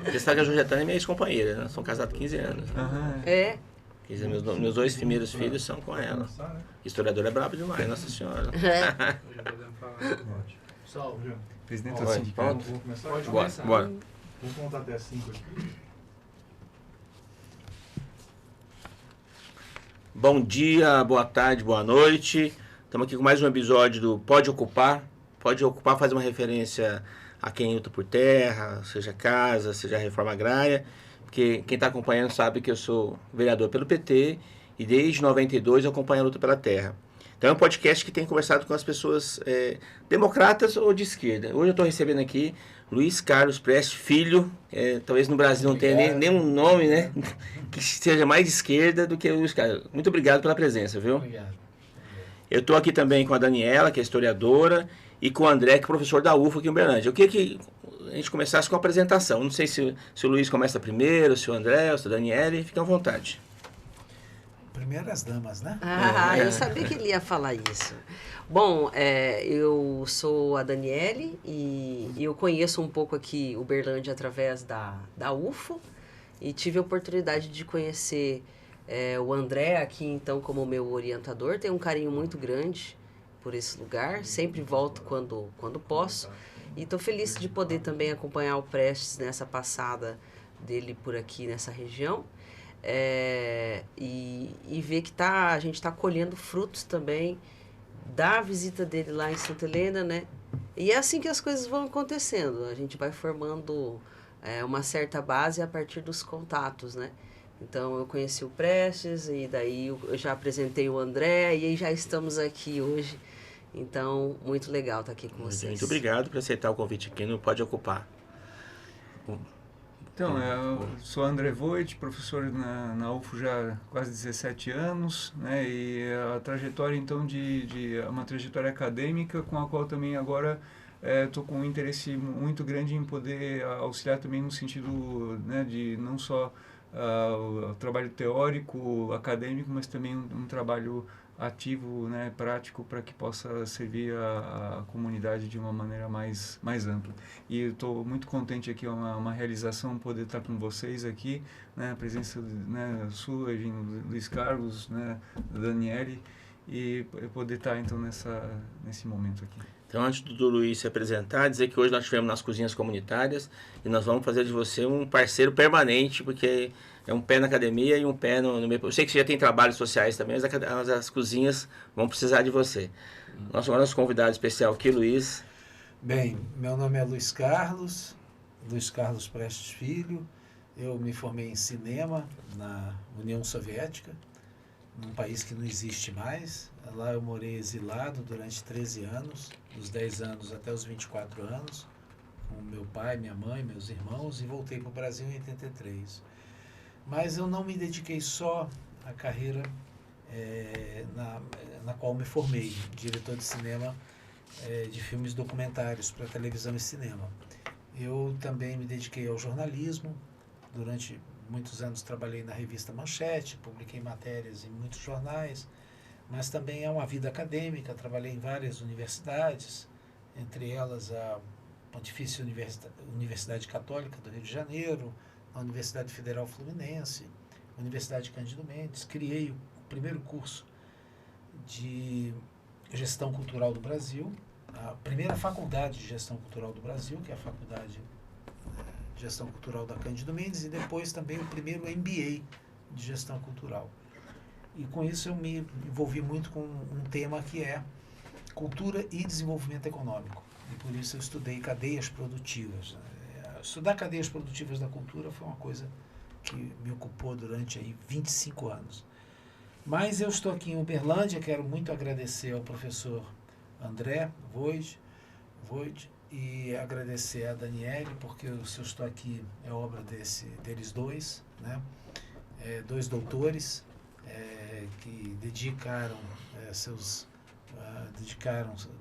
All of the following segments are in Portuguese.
Você sabe que a Julietana é minha ex-companheira, né? São casados há 15 anos. É? Quer dizer, meus dois primeiros filhos são com ela. Historiador é brabo demais, Nossa Senhora. Pessoal, Presidente, Oi, assim, pronto? vou começar. Bora, Começar. bora. Vou contar até 5 aqui. Bom dia, boa tarde, boa noite. Estamos aqui com mais um episódio do Pode Ocupar. Pode Ocupar faz uma referência a quem luta por terra, seja casa, seja reforma agrária. Porque quem está acompanhando sabe que eu sou vereador pelo PT e desde 92 eu acompanho a luta pela terra. Então é um podcast que tem conversado com as pessoas democratas ou de esquerda. Hoje eu estou recebendo aqui Luiz Carlos Prestes Filho. Talvez no Brasil não tenha nenhum nome, né, que seja mais de esquerda do que o Luiz Carlos. Muito obrigado pela presença, viu? Obrigado. Eu estou aqui também com a Daniela, que é historiadora, e com o André, que é professor da UFA aqui em Uberlândia. Eu queria que a gente começasse com a apresentação. Não sei se o Luiz começa primeiro, se o André, ou se a Daniela, fiquem à vontade. Primeiro as damas, né? Eu sabia que ele ia falar isso. Bom, eu sou a Daniele e eu conheço um pouco aqui Uberlândia através da UFO e tive a oportunidade de conhecer o André aqui, então, como meu orientador. Tenho um carinho muito grande por esse lugar, sempre volto quando posso. E estou feliz de poder também acompanhar o Prestes nessa passada dele por aqui nessa região. E ver que a gente está colhendo frutos também da visita dele lá em Santa Helena, né? E é assim que as coisas vão acontecendo. A gente vai formando uma certa base a partir dos contatos, né? Então, eu conheci o Prestes e daí eu já apresentei o André e aí já estamos aqui hoje. Então, muito legal estar aqui com vocês. Muito obrigado por aceitar o convite aqui no Pode Ocupar. Então, eu sou André Voit, professor na UFO já há quase 17 anos, né, e a trajetória, então, uma trajetória acadêmica com a qual também agora estou com um interesse muito grande em poder auxiliar também no sentido, né, de não só o trabalho teórico, acadêmico, mas também um trabalho ativo, né, prático, para que possa servir a comunidade de uma maneira mais ampla. E eu estou muito contente aqui, é uma realização poder estar com vocês aqui, né, a presença, né, sua, Luiz Carlos, né, Daniele, e poder estar então nesse momento aqui. Então, antes do Luiz se apresentar, dizer que hoje nós estivemos nas cozinhas comunitárias e nós vamos fazer de você um parceiro permanente, porque é um pé na academia e um pé no meio. Eu sei que você já tem trabalhos sociais também, mas as cozinhas vão precisar de você. Nosso convidado especial aqui, Luiz. Bem, meu nome é Luiz Carlos Prestes Filho. Eu me formei em cinema na União Soviética, num país que não existe mais. Lá eu morei exilado durante 13 anos, dos 10 anos até os 24 anos, com meu pai, minha mãe, meus irmãos, e voltei para o Brasil em 83. Mas eu não me dediquei só à carreira na qual me formei, diretor de cinema, de filmes documentários para televisão e cinema. Eu também me dediquei ao jornalismo. Durante muitos anos trabalhei na revista Manchete, publiquei matérias em muitos jornais, mas também é uma vida acadêmica. Trabalhei em várias universidades, entre elas a Pontifícia Universidade Católica do Rio de Janeiro, a Universidade Federal Fluminense, a Universidade Cândido Mendes. Criei o primeiro curso de Gestão Cultural do Brasil, a primeira faculdade de Gestão Cultural do Brasil, que é a Faculdade de Gestão Cultural da Cândido Mendes, e depois também o primeiro MBA de Gestão Cultural. E com isso eu me envolvi muito com um tema que é cultura e desenvolvimento econômico. E por isso eu estudei cadeias produtivas. Estudar cadeias produtivas da cultura foi uma coisa que me ocupou durante aí 25 anos. Mas eu estou aqui em Uberlândia, quero muito agradecer ao professor André Voit e agradecer a Daniele, porque se eu estou aqui é obra deles dois, né? Dois doutores que dedicaram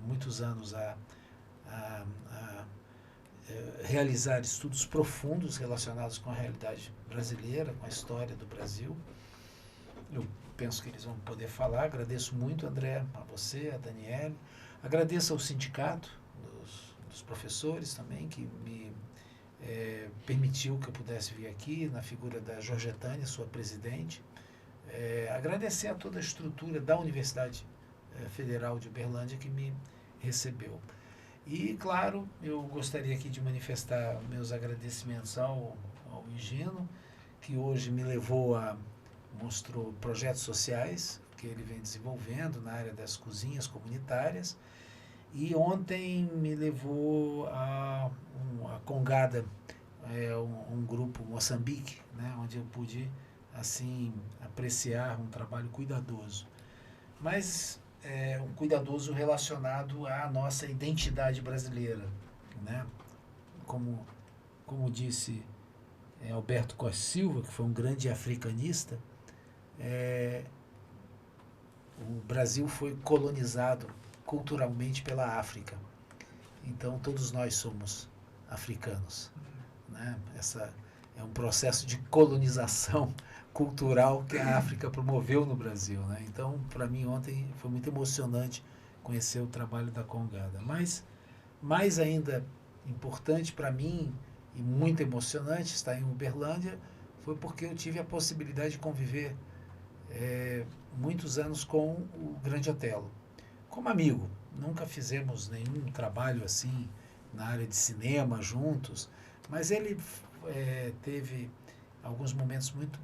muitos anos a realizar estudos profundos relacionados com a realidade brasileira, com a história do Brasil. Eu penso que eles vão poder falar. Agradeço muito, André, a você, a Daniele. Agradeço ao sindicato dos professores também, que me permitiu que eu pudesse vir aqui, na figura da Georgetânia, sua presidente. Agradecer a toda a estrutura da Universidade Federal de Uberlândia que me recebeu. E, claro, eu gostaria aqui de manifestar meus agradecimentos ao Higino, que hoje me mostrou projetos sociais que ele vem desenvolvendo na área das cozinhas comunitárias, e ontem me levou a Congada, um grupo Moçambique, né, onde eu pude assim apreciar um trabalho cuidadoso, mas um cuidadoso relacionado à nossa identidade brasileira, né? Como disse Alberto Costa Silva, que foi um grande africanista, o Brasil foi colonizado culturalmente pela África. Então, todos nós somos africanos, né? Essa é um processo de colonização cultural que a África promoveu no Brasil, né? Então, para mim, ontem foi muito emocionante conhecer o trabalho da Congada. Mas, mais ainda importante para mim, e muito emocionante estar em Uberlândia, foi porque eu tive a possibilidade de conviver muitos anos com o Grande Otelo. Como amigo, nunca fizemos nenhum trabalho assim na área de cinema juntos, mas ele teve alguns momentos muito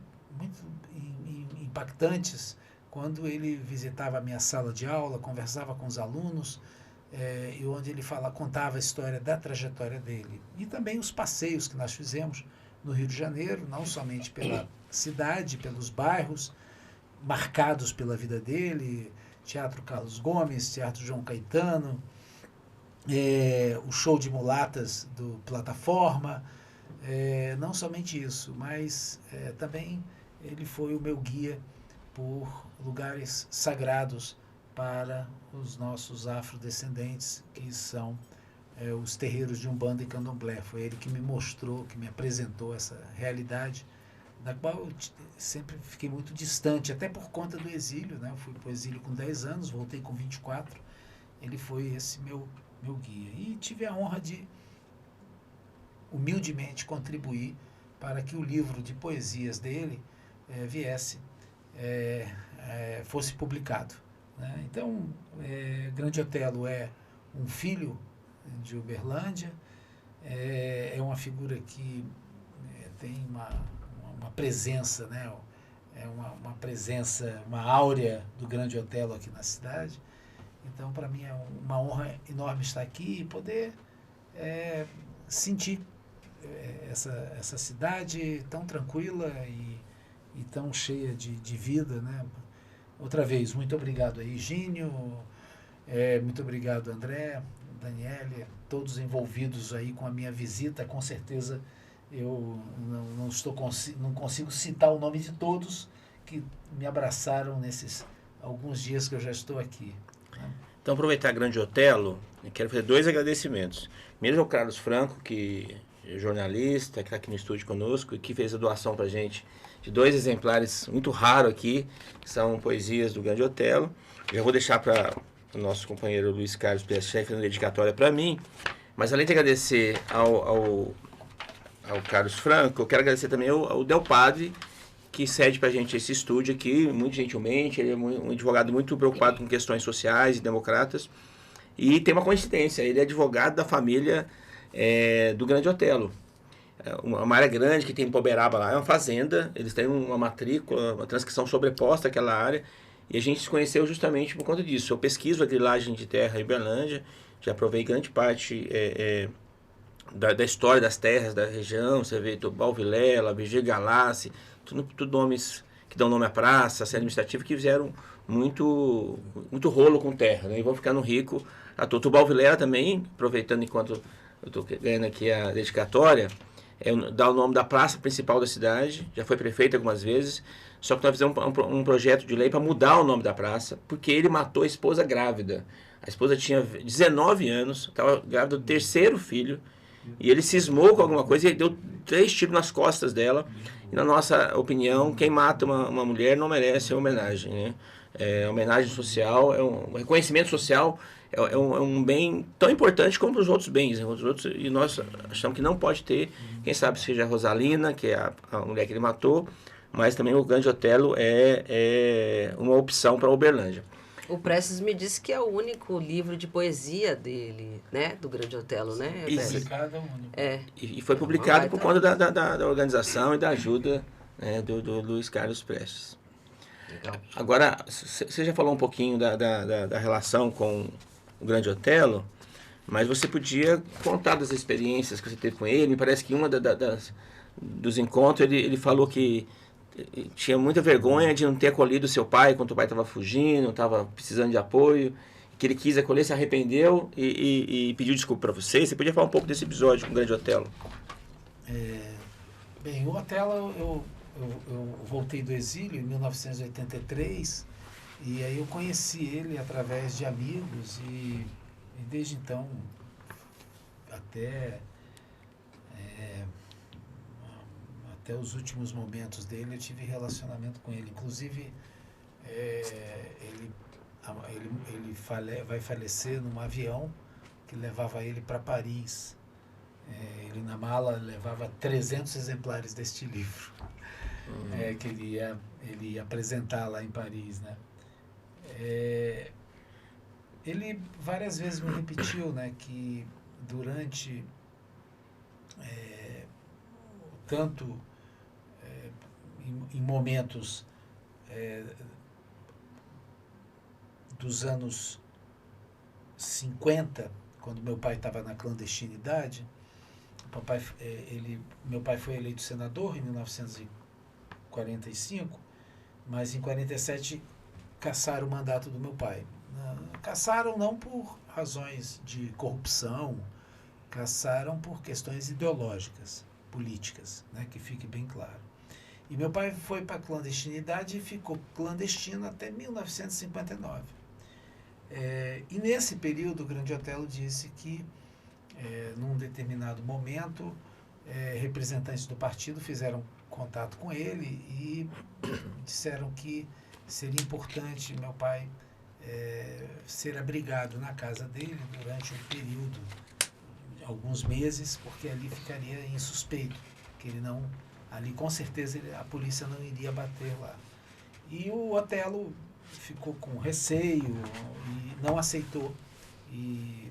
impactantes quando ele visitava a minha sala de aula, conversava com os alunos, e onde ele contava a história da trajetória dele. E também os passeios que nós fizemos no Rio de Janeiro, não somente pela cidade, pelos bairros marcados pela vida dele, Teatro Carlos Gomes, Teatro João Caetano, o show de mulatas do Plataforma, não somente isso, mas também ele foi o meu guia por lugares sagrados para os nossos afrodescendentes, que são os terreiros de Umbanda e Candomblé. Foi ele que me mostrou, que me apresentou essa realidade, da qual eu sempre fiquei muito distante, até por conta do exílio, né? Eu fui para o exílio com 10 anos, voltei com 24, ele foi esse meu guia. E tive a honra de, humildemente, contribuir para que o livro de poesias dele fosse publicado, né? Então, Grande Otelo é um filho de Uberlândia, é uma figura que tem uma presença, né? Uma presença, uma áurea do Grande Otelo aqui na cidade. Então, para mim, é uma honra enorme estar aqui e poder sentir essa cidade tão tranquila e tão cheia de vida, né? Outra vez, muito obrigado aí, Higínio, muito obrigado, André, Daniele, todos envolvidos aí com a minha visita. Com certeza eu não consigo citar o nome de todos que me abraçaram nesses alguns dias que eu já estou aqui, né? Então, aproveitar Grande Otelo, eu quero fazer 2 agradecimentos. Primeiro ao Carlos Franco, que é jornalista, que está aqui no estúdio conosco e que fez a doação para a gente de 2 exemplares muito raros aqui, que são poesias do Grande Otelo. Já vou deixar para o nosso companheiro Luiz Carlos Piacheff uma dedicatória para mim. Mas além de agradecer ao Carlos Franco, eu quero agradecer também ao Del Padre, que cede para a gente esse estúdio aqui, muito gentilmente. Ele é um advogado muito preocupado com questões sociais e democratas. E tem uma coincidência, ele é advogado da família do Grande Otelo. Uma área grande que tem em Poberaba lá, é uma fazenda, eles têm uma matrícula, uma transcrição sobreposta àquela área, e a gente se conheceu justamente por conta disso. Eu pesquiso a grilagem de terra em Uberlândia, já provei grande parte da história das terras da região. Você vê Tubal Vilela, BG Galassi, tudo nomes que dão nome à praça, a sede administrativa, que fizeram muito rolo com terra, né? E vão ficando rico. A Tubal Vilela também, aproveitando enquanto eu estou ganhando aqui a dedicatória, dá o nome da praça principal da cidade, já foi prefeito algumas vezes, só que nós fizemos um projeto de lei para mudar o nome da praça, porque ele matou a esposa grávida. A esposa tinha 19 anos, estava grávida do 3º filho, e ele cismou com alguma coisa e deu 3 tiros nas costas dela. E na nossa opinião, quem mata uma mulher não merece homenagem, né? Homenagem social, um reconhecimento social é um bem tão importante como os outros bens, né? Os outros, e nós achamos que não pode ter, quem sabe seja a Rosalina, que é a mulher que ele matou, mas também o Grande Otelo é uma opção para Uberlândia. O Prestes me disse que é o único livro de poesia dele, né? Do Grande Otelo, né? Isso. Publicado é o único. É. E foi publicado por conta da organização e da ajuda, né, do Luiz Carlos Prestes. Legal. Agora, você já falou um pouquinho da relação com o Grande Otelo, mas você podia contar das experiências que você teve com ele. Me parece que uma dos encontros ele falou que tinha muita vergonha de não ter acolhido seu pai quando o pai estava fugindo, estava precisando de apoio, que ele quis acolher, se arrependeu e pediu desculpa para você. Você podia falar um pouco desse episódio com o Grande Otelo? Bem, o Otelo, eu voltei do exílio em 1983 e aí eu conheci ele através de amigos e desde então até os últimos momentos dele eu tive relacionamento com ele. Inclusive, ele vai falecer num avião que levava ele para Paris. Ele na mala levava 300 exemplares deste livro, que ele ia apresentar lá em Paris, né? Ele várias vezes me repetiu, né, que durante tanto em momentos dos anos 50, quando meu pai estava na clandestinidade, meu pai foi eleito senador em 1945, mas em 47 cassaram o mandato do meu pai. Cassaram não por razões de corrupção, cassaram por questões ideológicas, políticas, né, que fique bem claro. E meu pai foi para a clandestinidade e ficou clandestino até 1959. E nesse período, o Grande Otelo disse que, num determinado momento, representantes do partido fizeram contato com ele e disseram que seria importante meu pai ser abrigado na casa dele durante um período, alguns meses, porque ali ficaria insuspeito, que ele não... Ali, com certeza, a polícia não iria bater lá. E o Otelo ficou com receio e não aceitou. E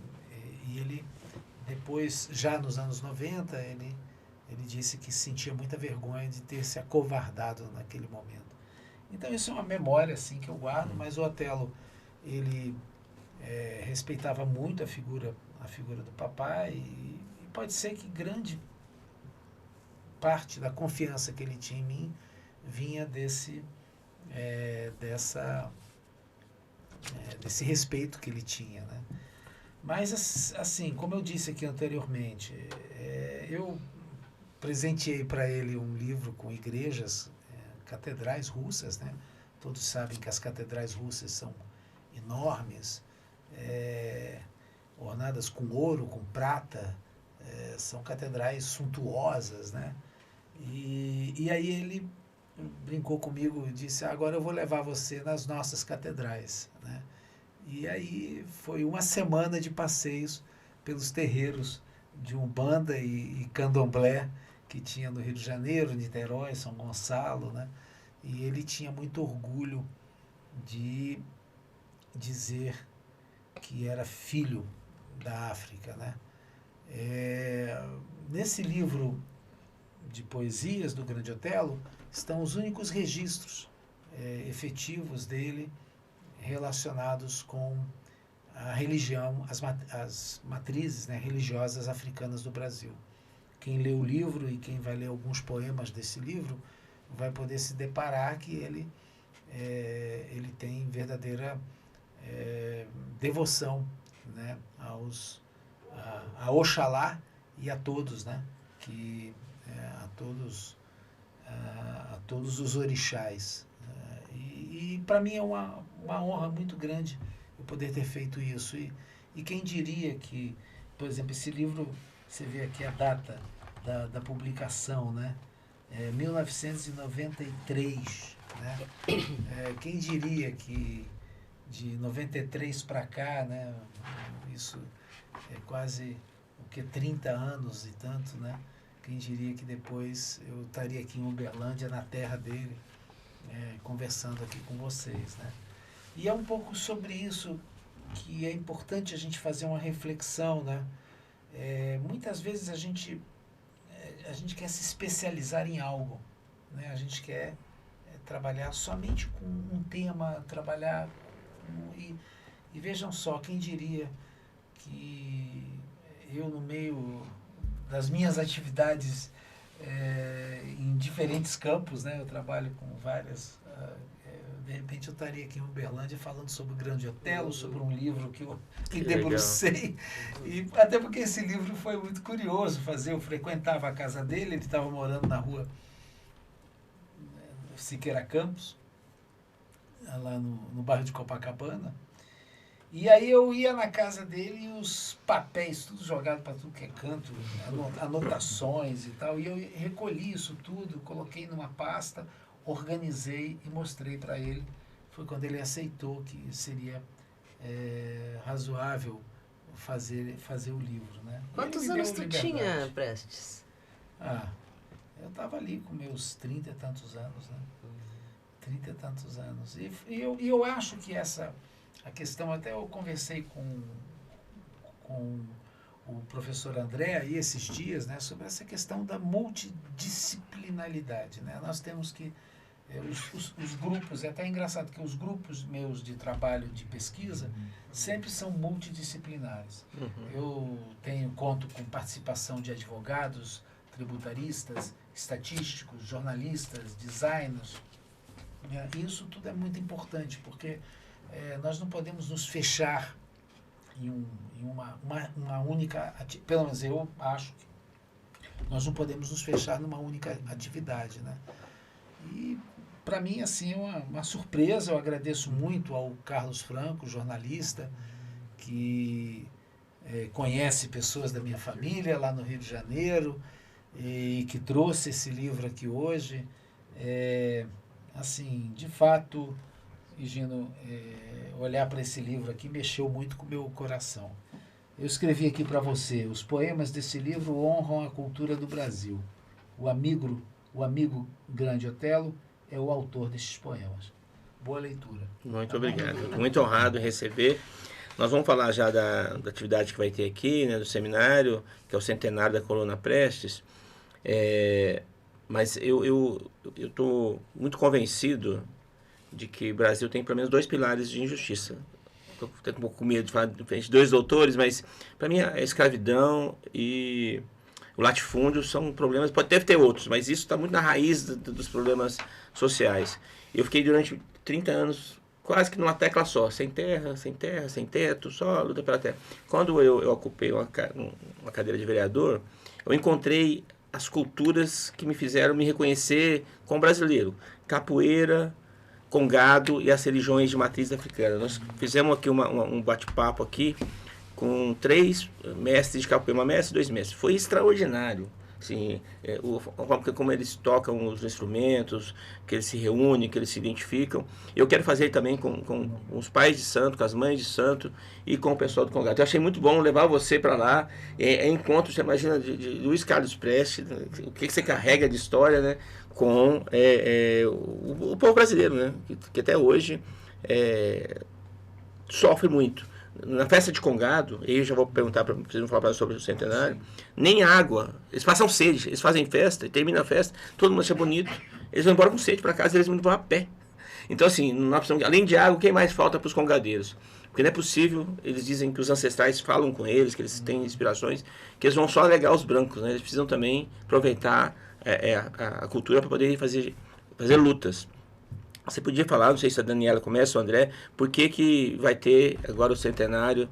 ele, depois, já nos anos 90, ele disse que sentia muita vergonha de ter se acovardado naquele momento. Então, isso é uma memória assim, que eu guardo, mas o Otelo, ele respeitava muito a figura do papai e pode ser que grande parte da confiança que ele tinha em mim vinha desse respeito que ele tinha, né? Mas, assim, como eu disse aqui anteriormente, eu presenteei para ele um livro com igrejas, catedrais russas, né? Todos sabem que as catedrais russas são enormes, ornadas com ouro, com prata, são catedrais suntuosas, né? E aí ele brincou comigo e disse, agora eu vou levar você nas nossas catedrais, né? E aí foi uma semana de passeios pelos terreiros de Umbanda e Candomblé que tinha no Rio de Janeiro, Niterói, São Gonçalo, né? E ele tinha muito orgulho de dizer que era filho da África, né? Nesse livro de poesias do Grande Otelo estão os únicos registros efetivos dele relacionados com a religião, as matrizes, né, religiosas africanas do Brasil. Quem lê o livro e quem vai ler alguns poemas desse livro vai poder se deparar que ele tem verdadeira devoção, né, a Oxalá e a todos, né, a todos os orixás. E para mim é uma honra muito grande eu poder ter feito isso. E quem diria que, por exemplo, esse livro, você vê aqui a data da publicação, né? 1993, né? Quem diria que de 93 para cá, né? Isso é quase o que 30 anos e tanto, né? Quem diria que depois eu estaria aqui em Uberlândia, na terra dele, conversando aqui com vocês, né? E é um pouco sobre isso que é importante a gente fazer uma reflexão, né? Muitas vezes a gente quer se especializar em algo, né? A gente quer trabalhar somente com um tema, trabalhar e vejam só, quem diria que eu, no meio das minhas atividades em diferentes campos, né? Eu trabalho com várias... de repente eu estaria aqui em Uberlândia falando sobre o Grande Otelo, sobre um livro que eu me debrucei. E até porque esse livro foi muito curioso fazer. Eu frequentava a casa dele, ele estava morando na rua Siqueira Campos, lá no bairro de Copacabana. E aí eu ia na casa dele e os papéis, tudo jogado para tudo que é canto, anotações e tal. E eu recolhi isso tudo, coloquei numa pasta, organizei e mostrei para ele. Foi quando ele aceitou que seria razoável fazer o livro, né? Quantos anos tu tinha, Prestes? Eu estava ali com meus 30 e tantos anos, né? 30 e tantos anos. E eu acho que a questão, até eu conversei com o professor André aí esses dias, né, sobre essa questão da multidisciplinaridade, né? Nós temos que os grupos, é até engraçado que os grupos meus de trabalho de pesquisa sempre são multidisciplinares. Eu conto com participação de advogados, tributaristas, estatísticos, jornalistas, designers. Isso tudo é muito importante, porque nós não podemos nos fechar em uma única... Pelo menos eu acho que nós não podemos nos fechar numa única atividade, né? E, para mim, assim, é uma surpresa. Eu agradeço muito ao Carlos Franco, jornalista, que conhece pessoas da minha família lá no Rio de Janeiro e que trouxe esse livro aqui hoje. Assim, de fato, Higino, olhar para esse livro aqui mexeu muito com o meu coração. Eu escrevi aqui para você: os poemas desse livro honram a cultura do Brasil. O amigo Grande Otelo é o autor desses poemas. Boa leitura. Muito obrigado. Estou muito honrado em receber. Nós vamos falar já da atividade que vai ter aqui, né, do seminário, que é o centenário da Coluna Prestes. Mas eu estou muito convencido de que o Brasil tem pelo menos 2 pilares de injustiça. Estou um pouco com medo de falar de 2 doutores, mas para mim a escravidão e o latifúndio são problemas, deve ter outros, mas isso está muito na raiz dos problemas sociais. Eu fiquei durante 30 anos quase que numa tecla só, sem terra, sem teto, só luta pela terra. Quando eu ocupei uma cadeira de vereador, eu encontrei as culturas que me fizeram me reconhecer como brasileiro. Capoeira, congado e as religiões de matriz africana. Nós fizemos aqui um bate-papo aqui com 3 mestres de capoeira, uma mestre e 2 mestres. Foi extraordinário. Assim, como eles tocam os instrumentos, que eles se reúnem, que eles se identificam. Eu quero fazer também com os pais de santo, com as mães de santo e com o pessoal do congado. Eu achei muito bom levar você para lá. Encontro, você imagina, de Luiz Carlos Prestes, o que você carrega de história, né, com o povo brasileiro, né, que até hoje sofre muito. Na festa de Congado, aí eu já vou perguntar para vocês, vão falar sobre o centenário, nem água, eles passam sede, eles fazem festa, e termina a festa, todo mundo acha bonito, eles vão embora com sede para casa, eles vão a pé. Então, assim, nós precisamos, além de água, o que mais falta para os congadeiros? Porque não é possível, eles dizem que os ancestrais falam com eles, que eles têm inspirações, que eles vão só alegar os brancos, né? Eles precisam também aproveitar a cultura para poder fazer lutas. Você podia falar, não sei se a Daniela começa ou o André, por que vai ter agora o centenário,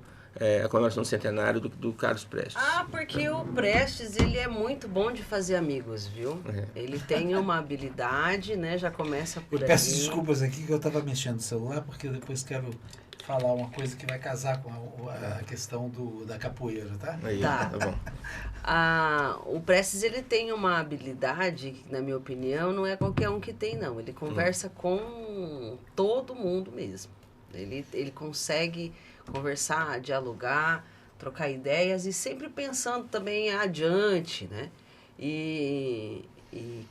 a comemoração do centenário do Carlos Prestes? Porque o Prestes, ele é muito bom de fazer amigos, viu? Ele tem uma habilidade, né? Já começa por aí. Peço desculpas aqui que eu estava mexendo no celular, porque eu depois quero falar uma coisa que vai casar com a questão da capoeira, tá? Aí, tá bom. O Prestes, ele tem uma habilidade que, na minha opinião, não é qualquer um que tem, não. Ele conversa com todo mundo mesmo. Ele consegue conversar, dialogar, trocar ideias e sempre pensando também adiante, né? E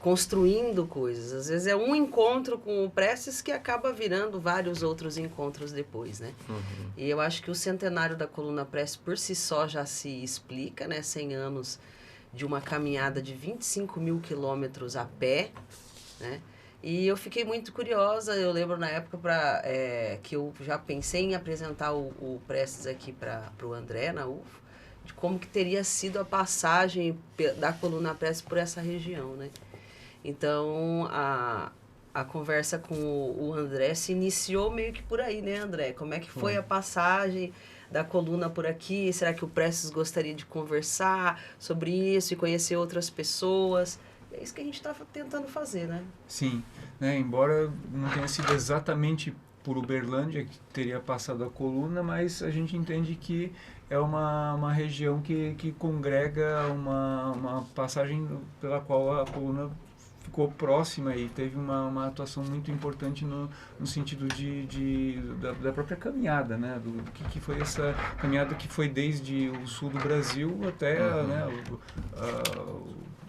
construindo coisas. Às vezes é um encontro com o Prestes que acaba virando vários outros encontros depois, né? E eu acho que o centenário da Coluna Prestes por si só já se explica, né? 100 anos de uma caminhada de 25 mil quilômetros a pé, né? E eu fiquei muito curiosa, eu lembro na época que eu já pensei em apresentar o Prestes aqui para o André, na UFO, de como que teria sido a passagem da Coluna Prestes por essa região, né? Então, a conversa com o André se iniciou meio que por aí, né, André? Como é que foi a passagem da coluna por aqui? Será que o Prestes gostaria de conversar sobre isso e conhecer outras pessoas? É isso que a gente estava tentando fazer, né? Sim, né, embora não tenha sido exatamente por Uberlândia que teria passado a coluna, mas a gente entende que é uma região que congrega uma passagem pela qual a coluna ficou próxima e teve uma atuação muito importante no sentido da própria caminhada, né? Do que foi essa caminhada que foi desde o sul do Brasil até né,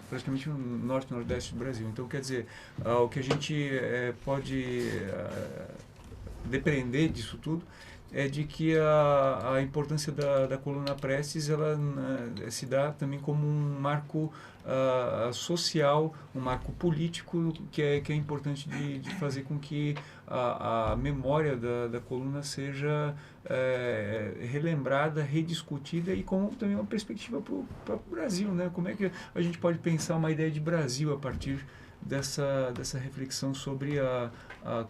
praticamente o norte e nordeste do Brasil. Então, quer dizer, o que a gente pode depreender disso tudo é de que a importância da coluna Prestes ela se dá também como um marco social, um marco político que é importante de fazer com que a memória da coluna seja relembrada, rediscutida e como também uma perspectiva para o Brasil, né? Como é que a gente pode pensar uma ideia de Brasil a partir dessa reflexão sobre a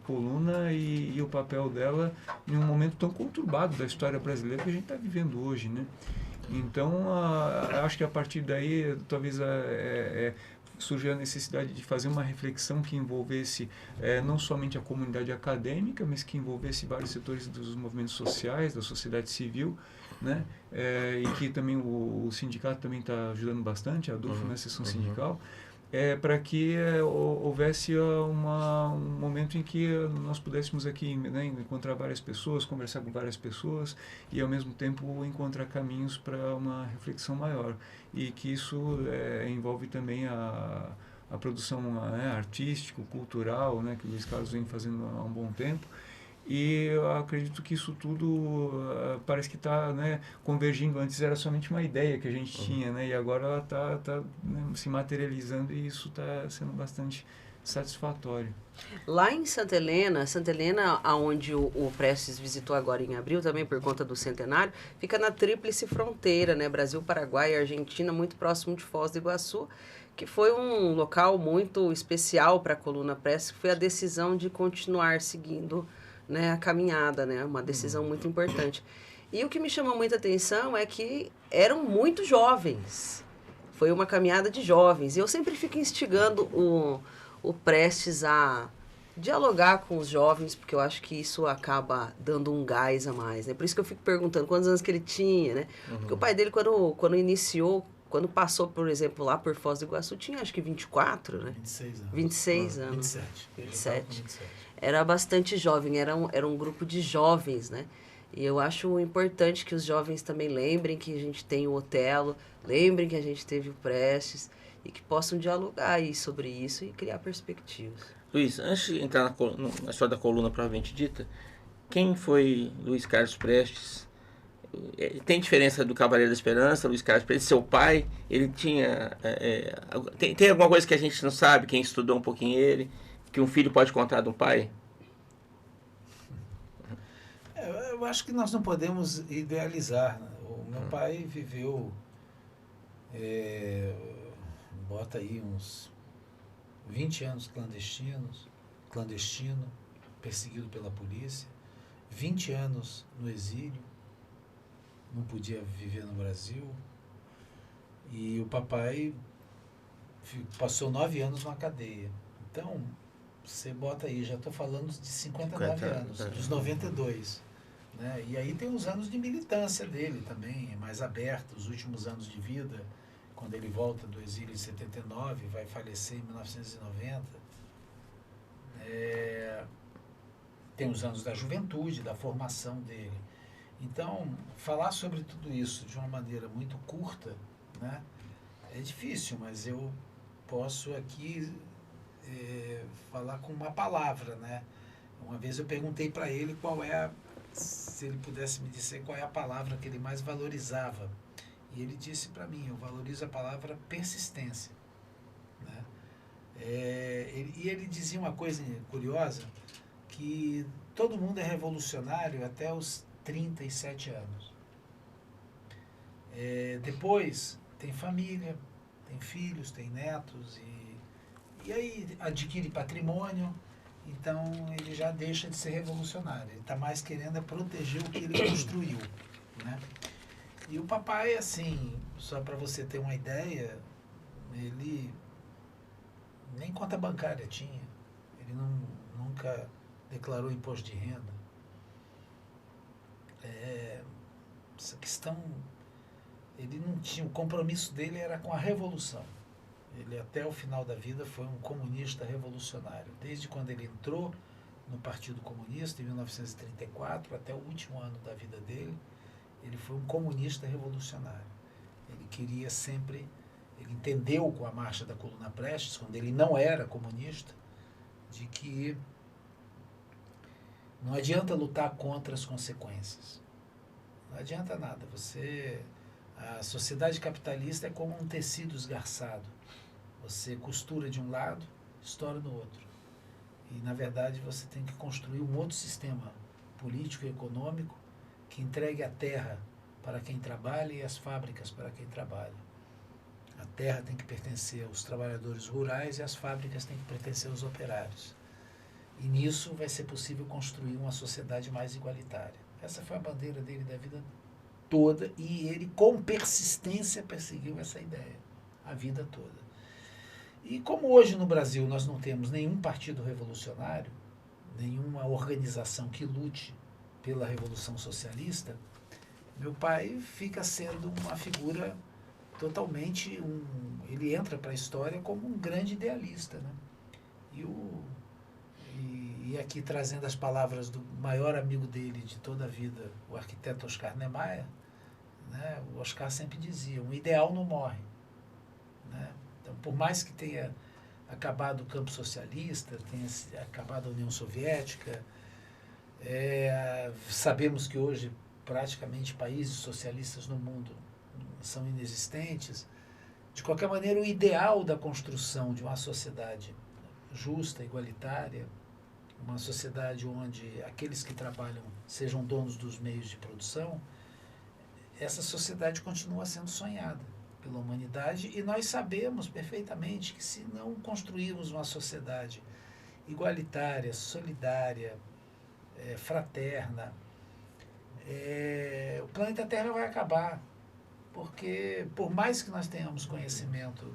coluna e o papel dela em um momento tão conturbado da história brasileira que a gente está vivendo hoje, né? Então, acho que a partir daí, talvez surgiu a necessidade de fazer uma reflexão que envolvesse não somente a comunidade acadêmica, mas que envolvesse vários setores dos movimentos sociais, da sociedade civil, né? E que também o sindicato também está ajudando bastante, a DUFO, né, sessão sindical, para que houvesse um momento em que nós pudéssemos aqui, né, encontrar várias pessoas, conversar com várias pessoas e ao mesmo tempo encontrar caminhos para uma reflexão maior e que isso envolve também a produção artística, cultural, né, que o Luiz Carlos vem fazendo há um bom tempo. E eu acredito que isso tudo parece que está, né, convergindo. Antes era somente uma ideia que a gente tinha, né, e agora ela está né, se materializando e isso está sendo bastante satisfatório. Lá em Santa Helena, aonde o Prestes visitou agora em abril, também por conta do centenário, fica na tríplice fronteira, né, Brasil, Paraguai e Argentina, muito próximo de Foz do Iguaçu, que foi um local muito especial para a coluna Prestes, que foi a decisão de continuar seguindo, né, a caminhada, né, uma decisão muito importante. E o que me chamou muita atenção é que eram muito jovens. Foi uma caminhada de jovens. E eu sempre fico instigando o Prestes a dialogar com os jovens, porque eu acho que isso acaba dando um gás a mais, né? Por isso que eu fico perguntando quantos anos que ele tinha, né? Porque o pai dele, quando iniciou, quando passou, por exemplo, lá por Foz do Iguaçu, tinha acho que 24, né? 26 anos. 26 anos. 27. 27. Era bastante jovem, era um grupo de jovens, né? E eu acho importante que os jovens também lembrem que a gente tem o Otelo, lembrem que a gente teve o Prestes e que possam dialogar aí sobre isso e criar perspectivas. Luiz, antes de entrar na história da coluna propriamente dita, quem foi Luiz Carlos Prestes? Tem diferença do Cavaleiro da Esperança, Luiz Carlos Prestes, seu pai? Ele tinha... tem alguma coisa que a gente não sabe, quem estudou um pouquinho ele, que um filho pode contar de um pai? Eu acho que nós não podemos idealizar, né? O meu pai viveu, bota aí uns 20 anos clandestino, perseguido pela polícia, 20 anos no exílio, não podia viver no Brasil, e o papai passou 9 anos na cadeia. Então, você bota aí, já estou falando de 59 anos, dos 92. Né? E aí tem os anos de militância dele também, mais aberto, os últimos anos de vida, quando ele volta do exílio em 79, vai falecer em 1990. tem os anos da juventude, da formação dele. Então, falar sobre tudo isso de uma maneira muito curta, né, é difícil, mas eu posso aqui falar com uma palavra, né? Uma vez eu perguntei para ele se ele pudesse me dizer qual é a palavra que ele mais valorizava. E ele disse para mim, eu valorizo a palavra persistência, né? E ele dizia uma coisa curiosa, que todo mundo é revolucionário até os 37 anos. Depois tem família, tem filhos, tem netos, e aí adquire patrimônio, então ele já deixa de ser revolucionário. Ele está mais querendo proteger o que ele construiu, né? E o papai, assim, só para você ter uma ideia, ele nem conta bancária tinha. Ele nunca declarou imposto de renda. Essa questão, ele não tinha, o compromisso dele era com a revolução. Ele até o final da vida foi um comunista revolucionário. Desde quando ele entrou no Partido Comunista, em 1934, até o último ano da vida dele, ele foi um comunista revolucionário. Ele queria sempre, ele entendeu com a marcha da Coluna Prestes, quando ele não era comunista, de que não adianta lutar contra as consequências. Não adianta nada. A sociedade capitalista é como um tecido esgarçado. Você costura de um lado, estoura no outro. E, na verdade, você tem que construir um outro sistema político e econômico que entregue a terra para quem trabalha e as fábricas para quem trabalha. A terra tem que pertencer aos trabalhadores rurais e as fábricas têm que pertencer aos operários. E nisso vai ser possível construir uma sociedade mais igualitária. Essa foi a bandeira dele da vida toda e ele, com persistência, perseguiu essa ideia a vida toda. E como hoje no Brasil nós não temos nenhum partido revolucionário, nenhuma organização que lute pela Revolução Socialista, meu pai fica sendo uma figura totalmente... ele entra para a história como um grande idealista, né? E aqui trazendo as palavras do maior amigo dele de toda a vida, o arquiteto Oscar Niemeyer, né? O Oscar sempre dizia, um ideal não morre, né? Então, por mais que tenha acabado o campo socialista, tenha acabado a União Soviética, sabemos que hoje praticamente países socialistas no mundo são inexistentes. De qualquer maneira, o ideal da construção de uma sociedade justa, igualitária, uma sociedade onde aqueles que trabalham sejam donos dos meios de produção, essa sociedade continua sendo sonhada pela humanidade e nós sabemos perfeitamente que se não construirmos uma sociedade igualitária, solidária, fraterna, o planeta Terra vai acabar, porque por mais que nós tenhamos conhecimento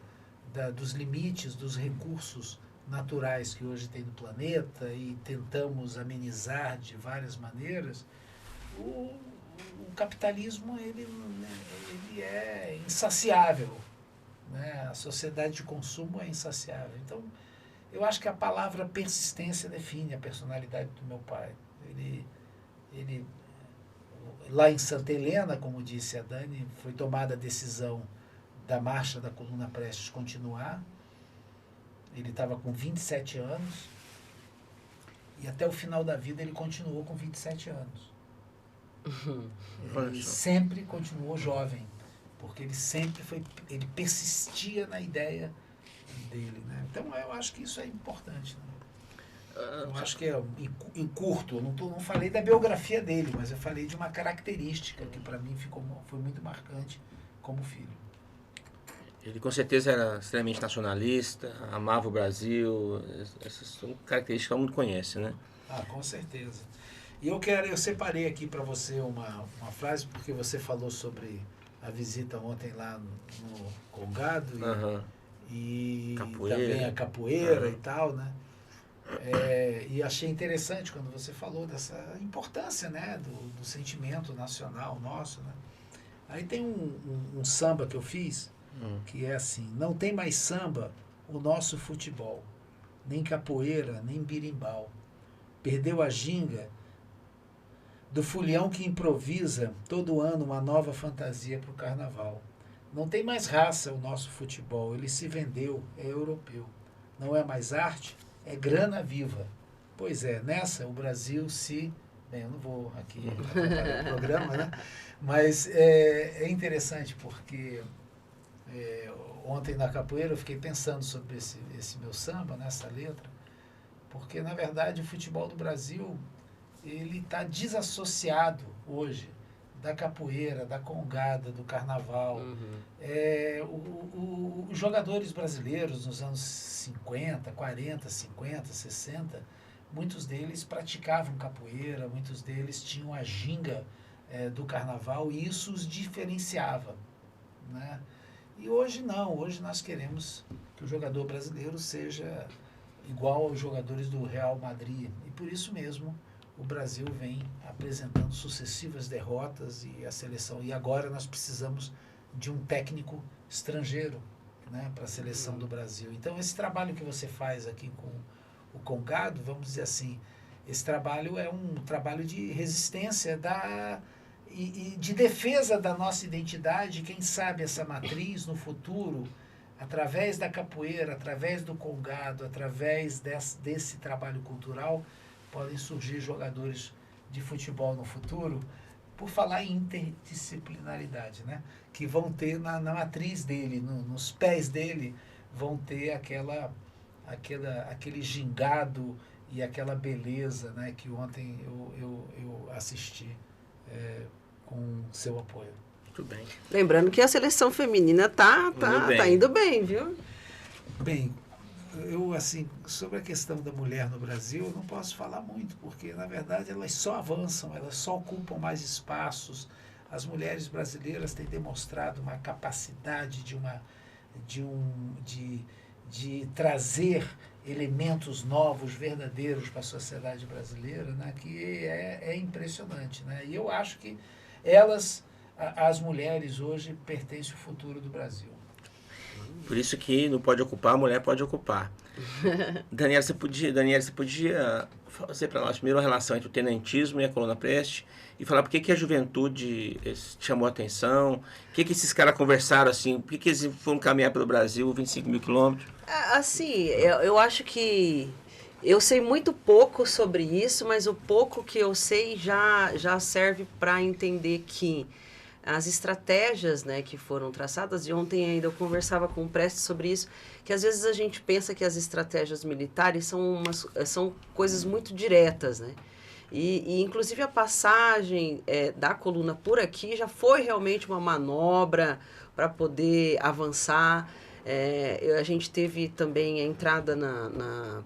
dos limites, dos recursos naturais que hoje tem no planeta e tentamos amenizar de várias maneiras, o capitalismo ele é insaciável, né? A sociedade de consumo é insaciável. Então, eu acho que a palavra persistência define a personalidade do meu pai. Ele lá em Santa Helena, como disse a Dani, foi tomada a decisão da marcha da Coluna Prestes continuar. Ele estava com 27 anos e até o final da vida ele continuou com 27 anos. Ele sempre continuou jovem, porque ele persistia na ideia dele, né? Então eu acho que isso é importante, né? Eu acho que em curto, eu não falei da biografia dele, mas eu falei de uma característica que para mim foi muito marcante como filho. Ele com certeza era extremamente nacionalista, amava o Brasil, essas são características que todo mundo conhece, né? Ah, com certeza. E eu separei aqui para você uma frase, porque você falou sobre a visita ontem lá no Colgado e também a capoeira e tal, né? E achei interessante quando você falou dessa importância, né, do sentimento nacional nosso, né? Aí tem um samba que eu fiz, que é assim: não tem mais samba o nosso futebol, nem capoeira, nem birimbau. perdeu a ginga do folião que improvisa todo ano uma nova fantasia para o carnaval. Não tem mais raça o nosso futebol, ele se vendeu, é europeu. Não é mais arte, é grana viva. Pois é, nessa o Brasil se... Bem, eu não vou aqui atrapalhar o programa, né? Mas é interessante porque ontem na capoeira eu fiquei pensando sobre esse meu samba, nessa letra, porque na verdade o futebol do Brasil ele está desassociado hoje da capoeira, da congada, do carnaval. Os jogadores brasileiros nos anos 50, 40, 50, 60, muitos deles praticavam capoeira, muitos deles tinham a ginga do carnaval e isso os diferenciava, né? E hoje não, hoje nós queremos que o jogador brasileiro seja igual aos jogadores do Real Madrid e por isso mesmo o Brasil vem apresentando sucessivas derrotas e a seleção. E agora nós precisamos de um técnico estrangeiro, né, para a seleção do Brasil. Então, esse trabalho que você faz aqui com o Congado, vamos dizer assim, esse trabalho é um trabalho de resistência e de defesa da nossa identidade. Quem sabe essa matriz no futuro, através da capoeira, através do Congado, através desse trabalho cultural, podem surgir jogadores de futebol no futuro, por falar em interdisciplinaridade, né? Que vão ter na matriz dele, nos pés dele, vão ter aquele gingado e aquela beleza, né? Que ontem eu assisti com seu apoio. Muito bem. Lembrando que a seleção feminina tá indo bem, viu? Bem, eu, assim, sobre a questão da mulher no Brasil, eu não posso falar muito, porque, na verdade, elas só avançam, elas só ocupam mais espaços. As mulheres brasileiras têm demonstrado uma capacidade de trazer elementos novos, verdadeiros para a sociedade brasileira, né, que é impressionante, né? E eu acho que as mulheres hoje, pertencem ao futuro do Brasil. Por isso que não pode ocupar, a mulher pode ocupar. Daniela, você podia fazer para nós primeiro a relação entre o tenentismo e a Coluna Preste e falar por que a juventude chamou a atenção, o que esses caras conversaram assim, por que eles foram caminhar pelo Brasil 25 mil quilômetros? Assim, eu acho que eu sei muito pouco sobre isso, mas o pouco que eu sei já serve para entender que as estratégias, né, que foram traçadas, e ontem ainda eu conversava com o Prestes sobre isso, que às vezes a gente pensa que as estratégias militares são coisas muito diretas, né? E inclusive a passagem da coluna por aqui já foi realmente uma manobra para poder avançar. A gente teve também a entrada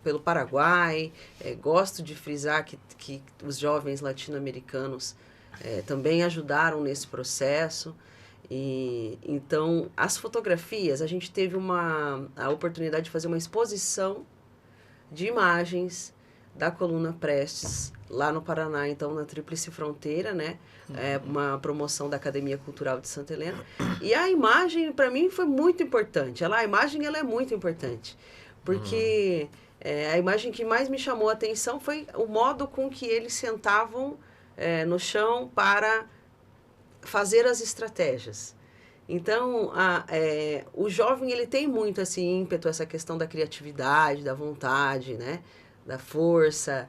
pelo Paraguai. Gosto de frisar que os jovens latino-americanos também ajudaram nesse processo. E então, as fotografias, a gente teve a oportunidade de fazer uma exposição de imagens da Coluna Prestes, lá no Paraná, então, na Tríplice Fronteira, né? Uma promoção da Academia Cultural de Santa Helena. E a imagem, para mim, foi muito importante. A imagem ela é muito importante, porque a imagem que mais me chamou a atenção foi o modo com que eles sentavam no chão para fazer as estratégias. Então, o jovem ele tem muito esse ímpeto, essa questão da criatividade, da vontade, né? Da força,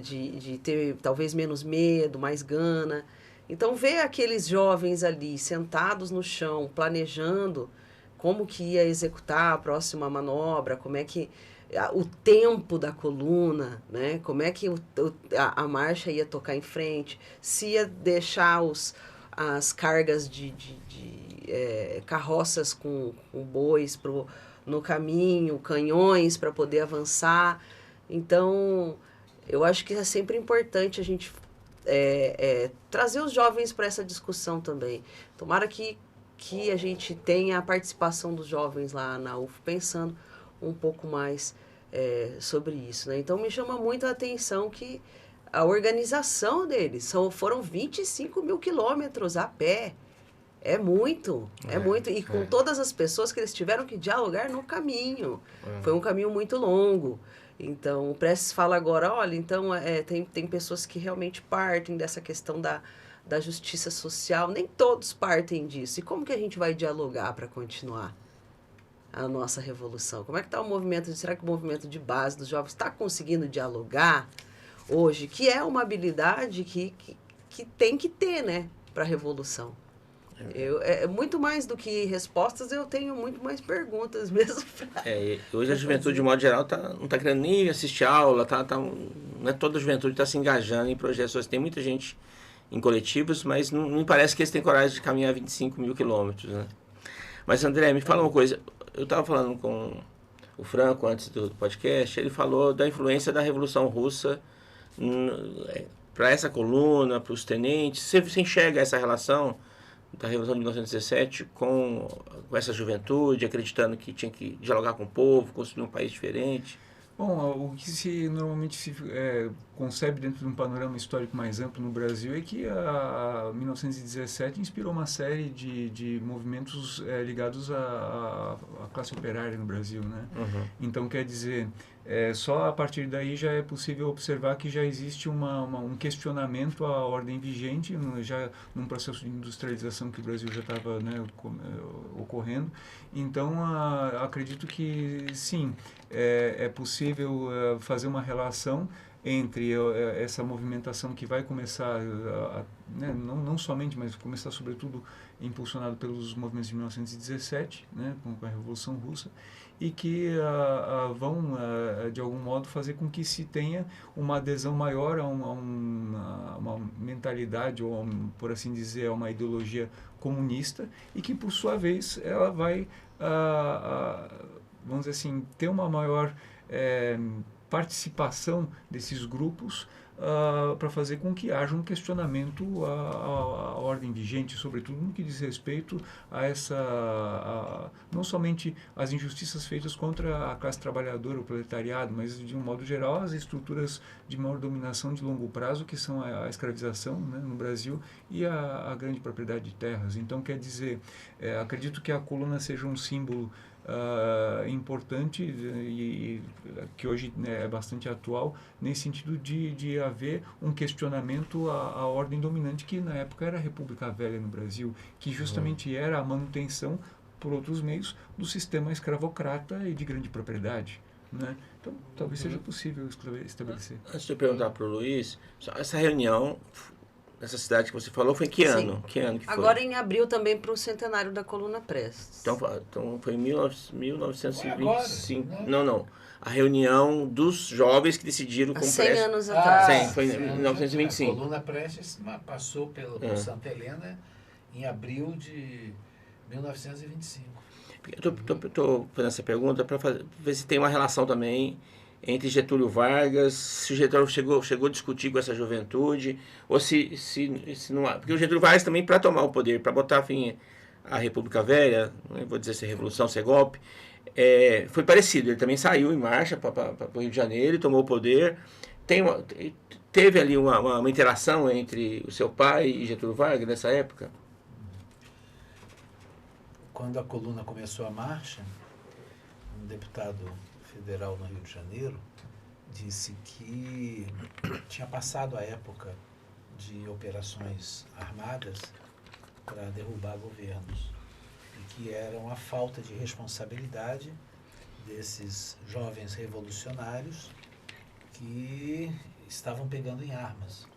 de ter talvez menos medo, mais gana. Então, ver aqueles jovens ali sentados no chão, planejando como que ia executar a próxima manobra, como é que o tempo da coluna, né? Como é que a marcha ia tocar em frente, se ia deixar as cargas de carroças com bois no caminho, canhões para poder avançar. Então, eu acho que é sempre importante a gente trazer os jovens para essa discussão também. Tomara que a gente tenha a participação dos jovens lá na UF, pensando um pouco mais sobre isso, né? Então, me chama muito a atenção que a organização deles foram 25 mil quilômetros a pé. É muito. E com todas as pessoas que eles tiveram que dialogar no caminho. Foi um caminho muito longo. Então, o Prestes fala agora, olha, então tem pessoas que realmente partem dessa questão da justiça social, nem todos partem disso. E como que a gente vai dialogar para continuar a nossa revolução? Como é que está o movimento? Será que o movimento de base dos jovens está conseguindo dialogar hoje? Que é uma habilidade que tem que ter, né, para a revolução. Muito mais do que respostas, eu tenho muito mais perguntas mesmo. Hoje a juventude, de modo geral, não está querendo nem assistir aula, não é toda a juventude está se engajando em projetos sociais. Tem muita gente em coletivos, mas não me parece que eles têm coragem de caminhar 25 mil quilômetros, né? Mas, André, me fala uma coisa. Eu estava falando com o Franco antes do podcast, ele falou da influência da Revolução Russa para essa coluna, para os tenentes. Você enxerga essa relação da Revolução de 1917 com essa juventude, acreditando que tinha que dialogar com o povo, construir um país diferente? Bom, o que normalmente se concebe dentro de um panorama histórico mais amplo no Brasil é que a 1917 inspirou uma série de movimentos ligados à classe operária no Brasil, né? Uhum. Então, quer dizer, só a partir daí já é possível observar que já existe um questionamento à ordem vigente, já num processo de industrialização que o Brasil já estava, né, ocorrendo. Então, acredito que sim, é possível fazer uma relação entre essa movimentação que vai começar, né, não somente, mas começar sobretudo impulsionado pelos movimentos de 1917, né, com a Revolução Russa, e que vão, de algum modo, fazer com que se tenha uma adesão maior a uma mentalidade, ou, por assim dizer, a uma ideologia comunista, e que, por sua vez, ela vai, vamos dizer assim, ter uma maior participação desses grupos para fazer com que haja um questionamento à ordem vigente, sobretudo no que diz respeito a não somente as injustiças feitas contra a classe trabalhadora, o proletariado, mas de um modo geral as estruturas de maior dominação de longo prazo, que são a escravização, né, no Brasil, e a grande propriedade de terras. Então, quer dizer, acredito que a coluna seja um símbolo importante e que hoje, né, é bastante atual, nesse sentido de haver um questionamento à ordem dominante, que na época era a República Velha no Brasil, que justamente era a manutenção, por outros meios, do sistema escravocrata e de grande propriedade, né? Então, talvez seja possível estabelecer. Antes de eu perguntar para o Luiz, essa reunião nessa cidade que você falou foi em que ano? Sim. Que ano que foi? Agora em abril também para o centenário da Coluna Prestes. Então foi em 1925. Agora, né? Não. A reunião dos jovens que decidiram Há com 100 Prestes. anos atrás. Sim, foi em 1925. A coluna Prestes passou por Santa Helena em abril de 1925. Estou fazendo essa pergunta para ver se tem uma relação também entre Getúlio Vargas, se o Getúlio chegou a discutir com essa juventude, ou se não há. Porque o Getúlio Vargas também, para tomar o poder, para botar fim à República Velha, não vou dizer se é revolução, se é golpe, foi parecido. Ele também saiu em marcha para o Rio de Janeiro e tomou o poder. Teve ali uma interação entre o seu pai e Getúlio Vargas nessa época? Quando a coluna começou a marcha, um deputado federal no Rio de Janeiro disse que tinha passado a época de operações armadas para derrubar governos e que era uma falta de responsabilidade desses jovens revolucionários que estavam pegando em armas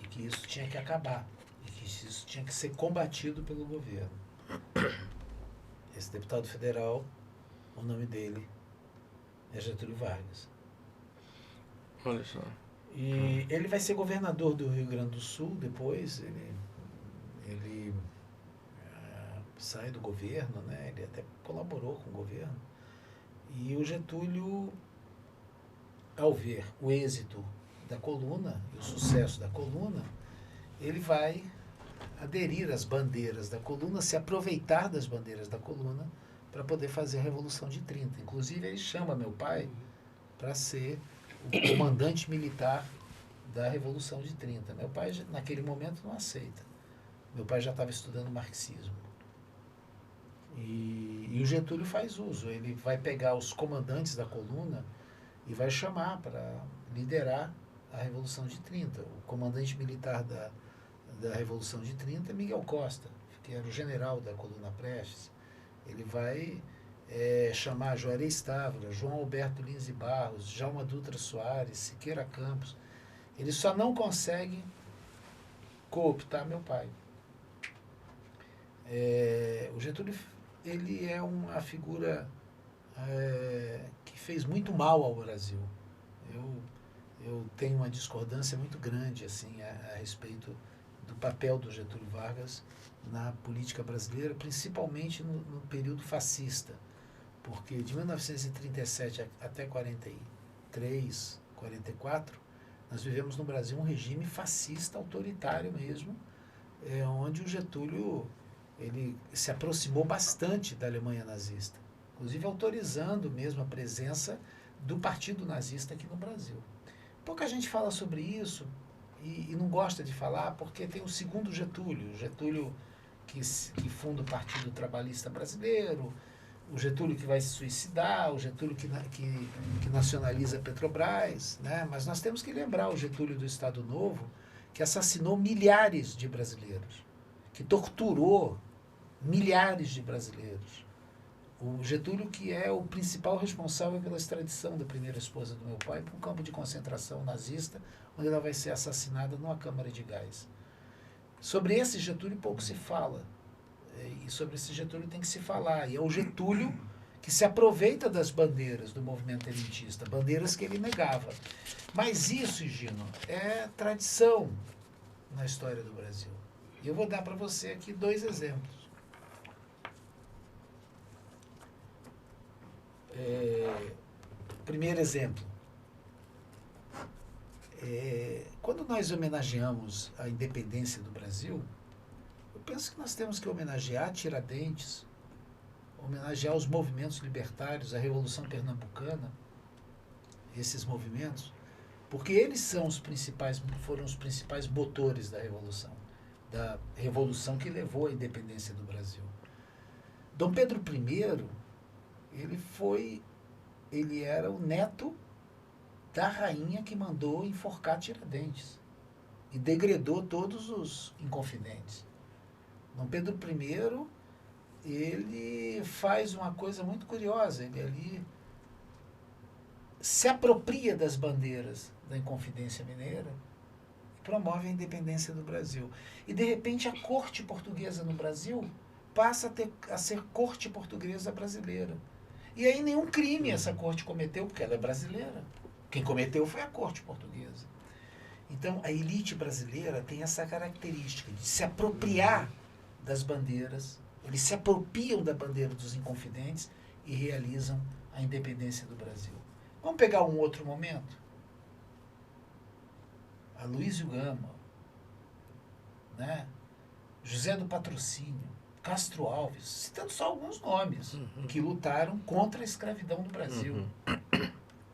e que isso tinha que acabar e que isso tinha que ser combatido pelo governo. Esse deputado federal, o nome dele é Getúlio Vargas. Olha só. E ele vai ser governador do Rio Grande do Sul depois. Ele sai do governo, né? Ele até colaborou com o governo. E o Getúlio, ao ver o êxito da coluna, o sucesso da coluna, ele vai aderir às bandeiras da coluna, se aproveitar das bandeiras da coluna para poder fazer a Revolução de 30. Inclusive, ele chama meu pai para ser o comandante militar da Revolução de 30. Meu pai, naquele momento, não aceita. Meu pai já estava estudando marxismo. E o Getúlio faz uso. Ele vai pegar os comandantes da coluna e vai chamar para liderar a Revolução de 30. O comandante militar da Revolução de 30 é Miguel Costa, que era o general da Coluna Prestes. Ele vai chamar Juarez Távora, João Alberto Lins e Barros, Djalma Dutra Soares, Siqueira Campos. Ele só não consegue cooptar meu pai. O Getúlio, ele é uma figura que fez muito mal ao Brasil. Eu tenho uma discordância muito grande assim, a respeito do papel do Getúlio Vargas na política brasileira, principalmente no período fascista, porque de 1937 até 43, 44, nós vivemos no Brasil um regime fascista, autoritário mesmo, onde o Getúlio ele se aproximou bastante da Alemanha nazista, inclusive autorizando mesmo a presença do partido nazista aqui no Brasil. Pouca gente fala sobre isso e não gosta de falar porque tem o segundo Getúlio, o Getúlio que funda o Partido Trabalhista Brasileiro, o Getúlio que vai se suicidar, o Getúlio que nacionaliza a Petrobras, né? Mas nós temos que lembrar o Getúlio do Estado Novo, que assassinou milhares de brasileiros, que torturou milhares de brasileiros. O Getúlio que é o principal responsável pela extradição da primeira esposa do meu pai para um campo de concentração nazista, onde ela vai ser assassinada numa câmara de gás. Sobre esse Getúlio pouco se fala. E sobre esse Getúlio tem que se falar. E é o Getúlio que se aproveita das bandeiras do movimento elitista, bandeiras que ele negava. Mas isso, Gino, é tradição na história do Brasil. E eu vou dar para você aqui 2 exemplos. Primeiro exemplo. Quando nós homenageamos a independência do Brasil, eu penso que nós temos que homenagear Tiradentes, homenagear os movimentos libertários, a Revolução Pernambucana, esses movimentos, porque eles foram os principais motores da revolução que levou à independência do Brasil. Dom Pedro I, ele era o neto da rainha que mandou enforcar Tiradentes e degredou todos os inconfidentes. Dom Pedro I, ele faz uma coisa muito curiosa, ele ali se apropria das bandeiras da Inconfidência Mineira e promove a independência do Brasil. E, de repente, a corte portuguesa no Brasil passa a ser corte portuguesa brasileira. E aí nenhum crime essa corte cometeu, porque ela é brasileira. Quem cometeu foi a corte portuguesa. Então, a elite brasileira tem essa característica de se apropriar das bandeiras, eles se apropriam da bandeira dos inconfidentes e realizam a independência do Brasil. Vamos pegar um outro momento? Aloysio Gama, né? José do Patrocínio, Castro Alves, citando só alguns nomes que lutaram contra a escravidão no Brasil.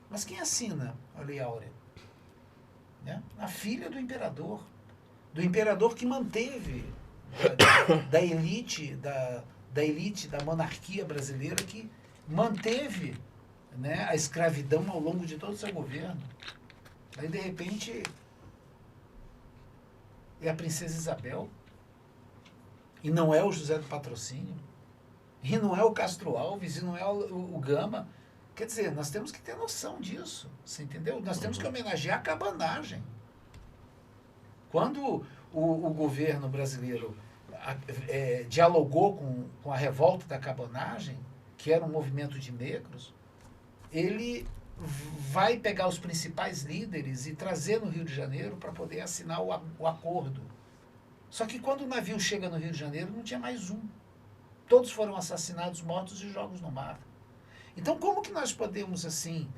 Mas quem assina a Lei Áurea? Né? A filha do imperador que manteve da elite da monarquia brasileira, que manteve, né, a escravidão ao longo de todo o seu governo. Aí, de repente, é a princesa Isabel, e não é o José do Patrocínio, e não é o Castro Alves, e não é o Gama. Quer dizer, nós temos que ter noção disso, você entendeu? Nós temos que homenagear a cabanagem. Quando o governo brasileiro dialogou com a revolta da cabanagem, que era um movimento de negros, ele vai pegar os principais líderes e trazer no Rio de Janeiro para poder assinar o acordo. Só que quando o navio chega no Rio de Janeiro, não tinha mais um. Todos foram assassinados, mortos e jogos no mar. Então, como que nós podemos, assim...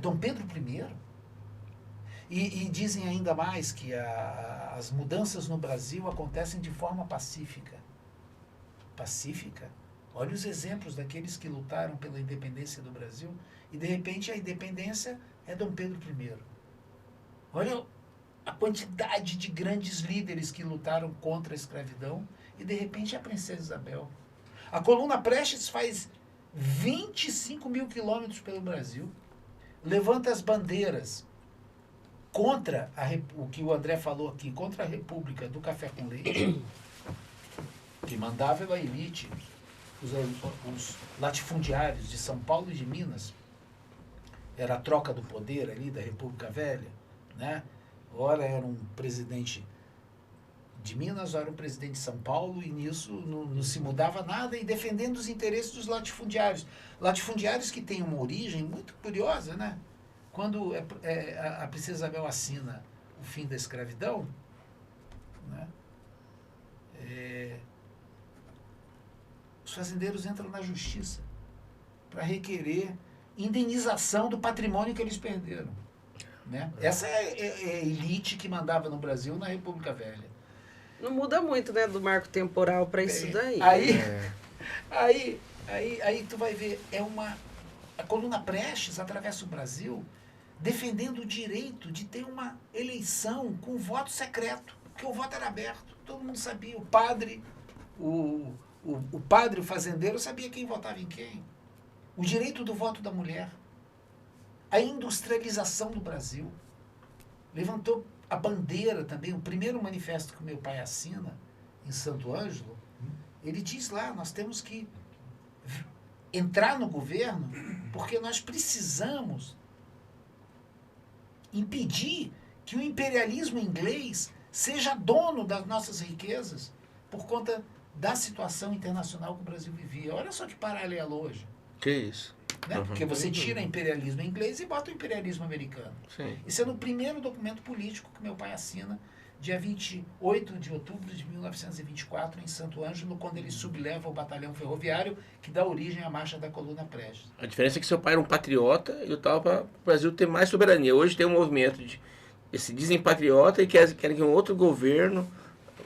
Dom Pedro I... E dizem ainda mais que as mudanças no Brasil acontecem de forma pacífica. Pacífica? Olha os exemplos daqueles que lutaram pela independência do Brasil e, de repente, a independência é Dom Pedro I. Olha a quantidade de grandes líderes que lutaram contra a escravidão e, de repente, a princesa Isabel. A Coluna Prestes faz 25 mil quilômetros pelo Brasil, levanta as bandeiras contra o que o André falou aqui, contra a República do Café com Leite, que mandava a elite, os latifundiários de São Paulo e de Minas, era a troca do poder ali da República Velha, né? Ora era um presidente de Minas, ora um presidente de São Paulo, e nisso não se mudava nada, e defendendo os interesses dos latifundiários. Latifundiários que têm uma origem muito curiosa, né? Quando a princesa Isabel assina o fim da escravidão, né? Os fazendeiros entram na justiça para requerer indenização do patrimônio que eles perderam, né? Essa é a elite que mandava no Brasil na República Velha. Não muda muito, né, do marco temporal para isso daí. Aí tu vai ver, a coluna Prestes atravessa o Brasil defendendo o direito de ter uma eleição com voto secreto, porque o voto era aberto, todo mundo sabia, o padre, o fazendeiro sabia quem votava em quem. O direito do voto da mulher, a industrialização do Brasil, levantou a bandeira também, o primeiro manifesto que o meu pai assina em Santo Ângelo, ele diz lá, nós temos que entrar no governo porque nós precisamos impedir que o imperialismo inglês seja dono das nossas riquezas por conta da situação internacional que o Brasil vivia. Olha só que paralelo hoje. Que isso? Né? Porque você tira o imperialismo inglês e bota o imperialismo americano. Sim. Isso é no primeiro documento político que meu pai assina, dia 28 de outubro de 1924, em Santo Ângelo, quando ele subleva o batalhão ferroviário que dá origem à Marcha da Coluna Prestes. A diferença é que seu pai era um patriota e lutava para o Brasil ter mais soberania. Hoje tem um movimento de se dizem patriota e querem que um outro governo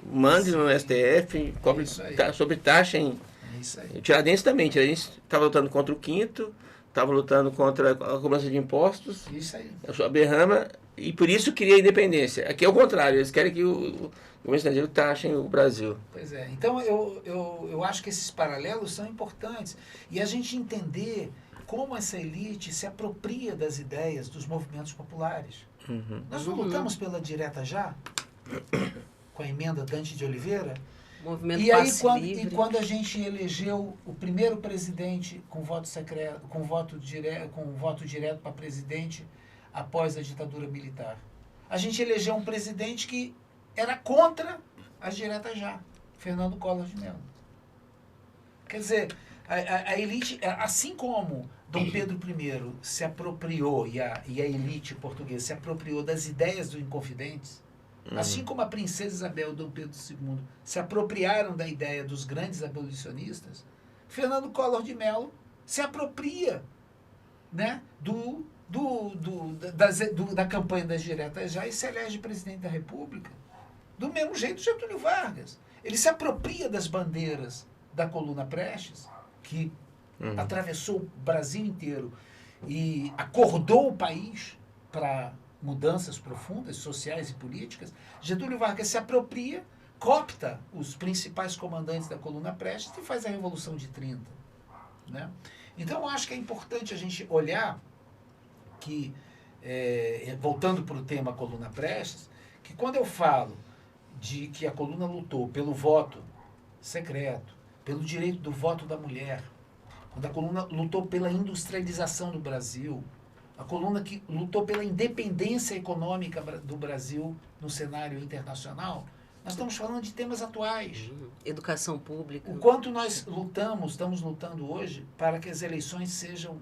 mande no STF, cobre sobre taxa em... É isso aí. Tiradentes também. Tiradentes estava lutando contra o Quinto, estava lutando contra a cobrança de impostos, Isso aí. a sua berrama, e por isso queria a independência. Aqui é o contrário, eles querem que o governo estrangeiro taxem o Brasil. Pois é. Então, eu acho que esses paralelos são importantes. E a gente entender como essa elite se apropria das ideias dos movimentos populares. Uhum. Nós não lutamos pela direta já? Com a emenda Dante de Oliveira? Movimento E aí, passe livre. quando a gente elegeu o primeiro presidente com voto secreto, com voto direto para presidente após a ditadura militar, a gente elegeu um presidente que era contra as diretas já, Fernando Collor de Mello. Quer dizer, a elite, assim como Dom Pedro I se apropriou, e a elite portuguesa se apropriou das ideias dos Inconfidentes, assim como a princesa Isabel e Dom Pedro II se apropriaram da ideia dos grandes abolicionistas, Fernando Collor de Mello se apropria, né, da campanha das diretas já e se elege presidente da República. Do mesmo jeito, Getúlio Vargas. Ele se apropria das bandeiras da coluna Prestes, que atravessou o Brasil inteiro e acordou o país para mudanças profundas, sociais e políticas. Getúlio Vargas se apropria, coopta os principais comandantes da coluna Prestes e faz a Revolução de 30. Né? Então, eu acho que é importante a gente olhar que, voltando para o tema coluna Prestes, que quando eu falo de que a coluna lutou pelo voto secreto, pelo direito do voto da mulher, quando a coluna lutou pela industrialização do Brasil, a coluna que lutou pela independência econômica do Brasil no cenário internacional, nós estamos falando de temas atuais. Educação pública. O quanto nós estamos lutando hoje para que as eleições sejam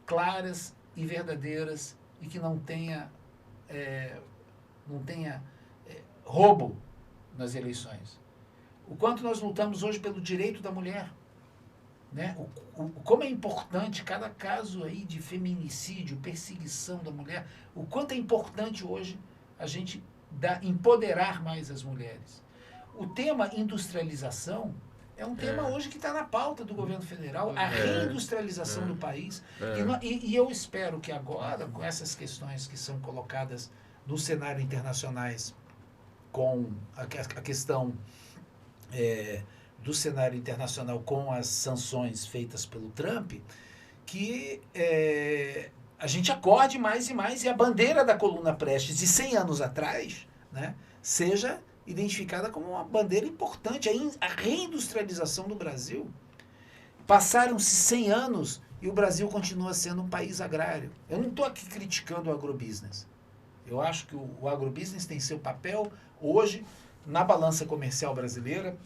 claras e verdadeiras e que não tenha roubo nas eleições. O quanto nós lutamos hoje pelo direito da mulher. Né? Como é importante cada caso aí de feminicídio, perseguição da mulher, o quanto é importante hoje a gente empoderar mais as mulheres. O tema industrialização é um tema hoje que está na pauta do governo federal, a reindustrialização do país. E eu espero que agora, com essas questões que são colocadas no cenário internacionais, com a questão do cenário internacional com as sanções feitas pelo Trump, que a gente acorde mais e mais e a bandeira da coluna Prestes de 100 anos atrás, né, seja identificada como uma bandeira importante. A reindustrialização do Brasil. Passaram-se 100 anos e o Brasil continua sendo um país agrário. Eu não estou aqui criticando o agrobusiness. Eu acho que o agrobusiness tem seu papel hoje na balança comercial brasileira,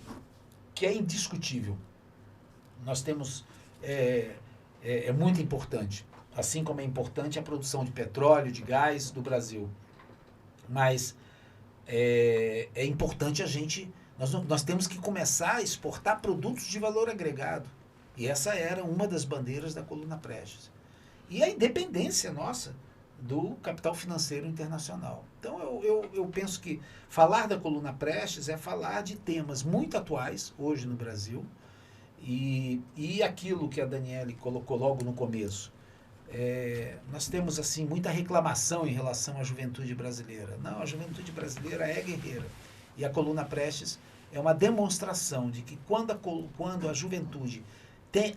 que é indiscutível. Nós temos... É muito importante. Assim como é importante a produção de petróleo, de gás do Brasil. Mas é importante a gente... Nós temos que começar a exportar produtos de valor agregado. E essa era uma das bandeiras da coluna Prestes. E a independência nossa do capital financeiro internacional. Então, eu penso que falar da coluna Prestes é falar de temas muito atuais, hoje no Brasil, e aquilo que a Daniele colocou logo no começo. Nós temos assim muita reclamação em relação à juventude brasileira. Não, a juventude brasileira é guerreira. E a coluna Prestes é uma demonstração de que quando a juventude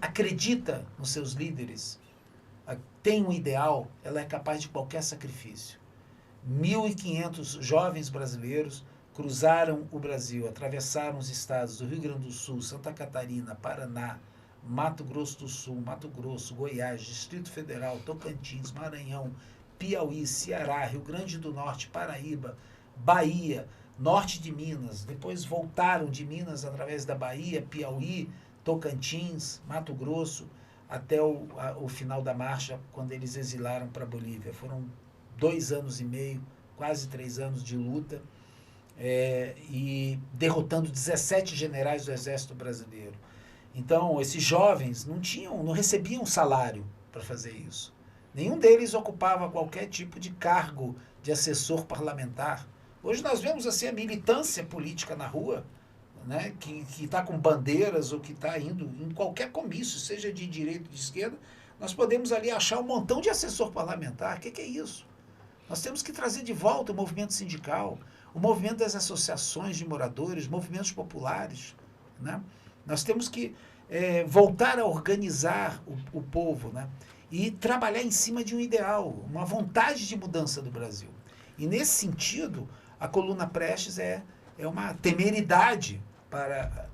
acredita nos seus líderes, tem um ideal, ela é capaz de qualquer sacrifício. 1.500 jovens brasileiros cruzaram o Brasil, atravessaram os estados do Rio Grande do Sul, Santa Catarina, Paraná, Mato Grosso do Sul, Mato Grosso, Goiás, Distrito Federal, Tocantins, Maranhão, Piauí, Ceará, Rio Grande do Norte, Paraíba, Bahia, norte de Minas, depois voltaram de Minas através da Bahia, Piauí, Tocantins, Mato Grosso, até o final da marcha, quando eles exilaram para a Bolívia. Foram 2 anos e meio, quase 3 anos de luta, e derrotando 17 generais do Exército Brasileiro. Então, esses jovens não recebiam salário para fazer isso. Nenhum deles ocupava qualquer tipo de cargo de assessor parlamentar. Hoje nós vemos assim a militância política na rua, né, que está com bandeiras ou que está indo em qualquer comício, seja de direita ou de esquerda, nós podemos ali achar um montão de assessor parlamentar. O que é isso? Nós temos que trazer de volta o movimento sindical, o movimento das associações de moradores, movimentos populares, né? Nós temos que voltar a organizar o povo, né? E trabalhar em cima de um ideal, uma vontade de mudança do Brasil. E nesse sentido, a coluna Prestes é uma temeridade para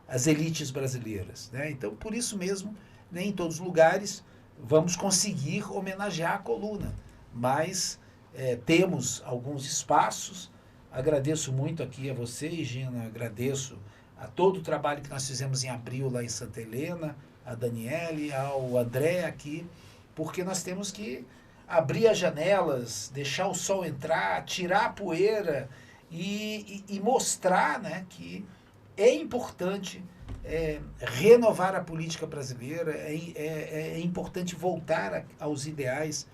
as elites brasileiras, né? Então, por isso mesmo, nem em todos os lugares vamos conseguir homenagear a coluna, mas temos alguns espaços. Agradeço muito aqui a você, Gina, agradeço a todo o trabalho que nós fizemos em abril lá em Santa Helena, a Daniele, ao André aqui, porque nós temos que abrir as janelas, deixar o sol entrar, tirar a poeira e mostrar, né, que é importante renovar a política brasileira, é importante voltar aos ideais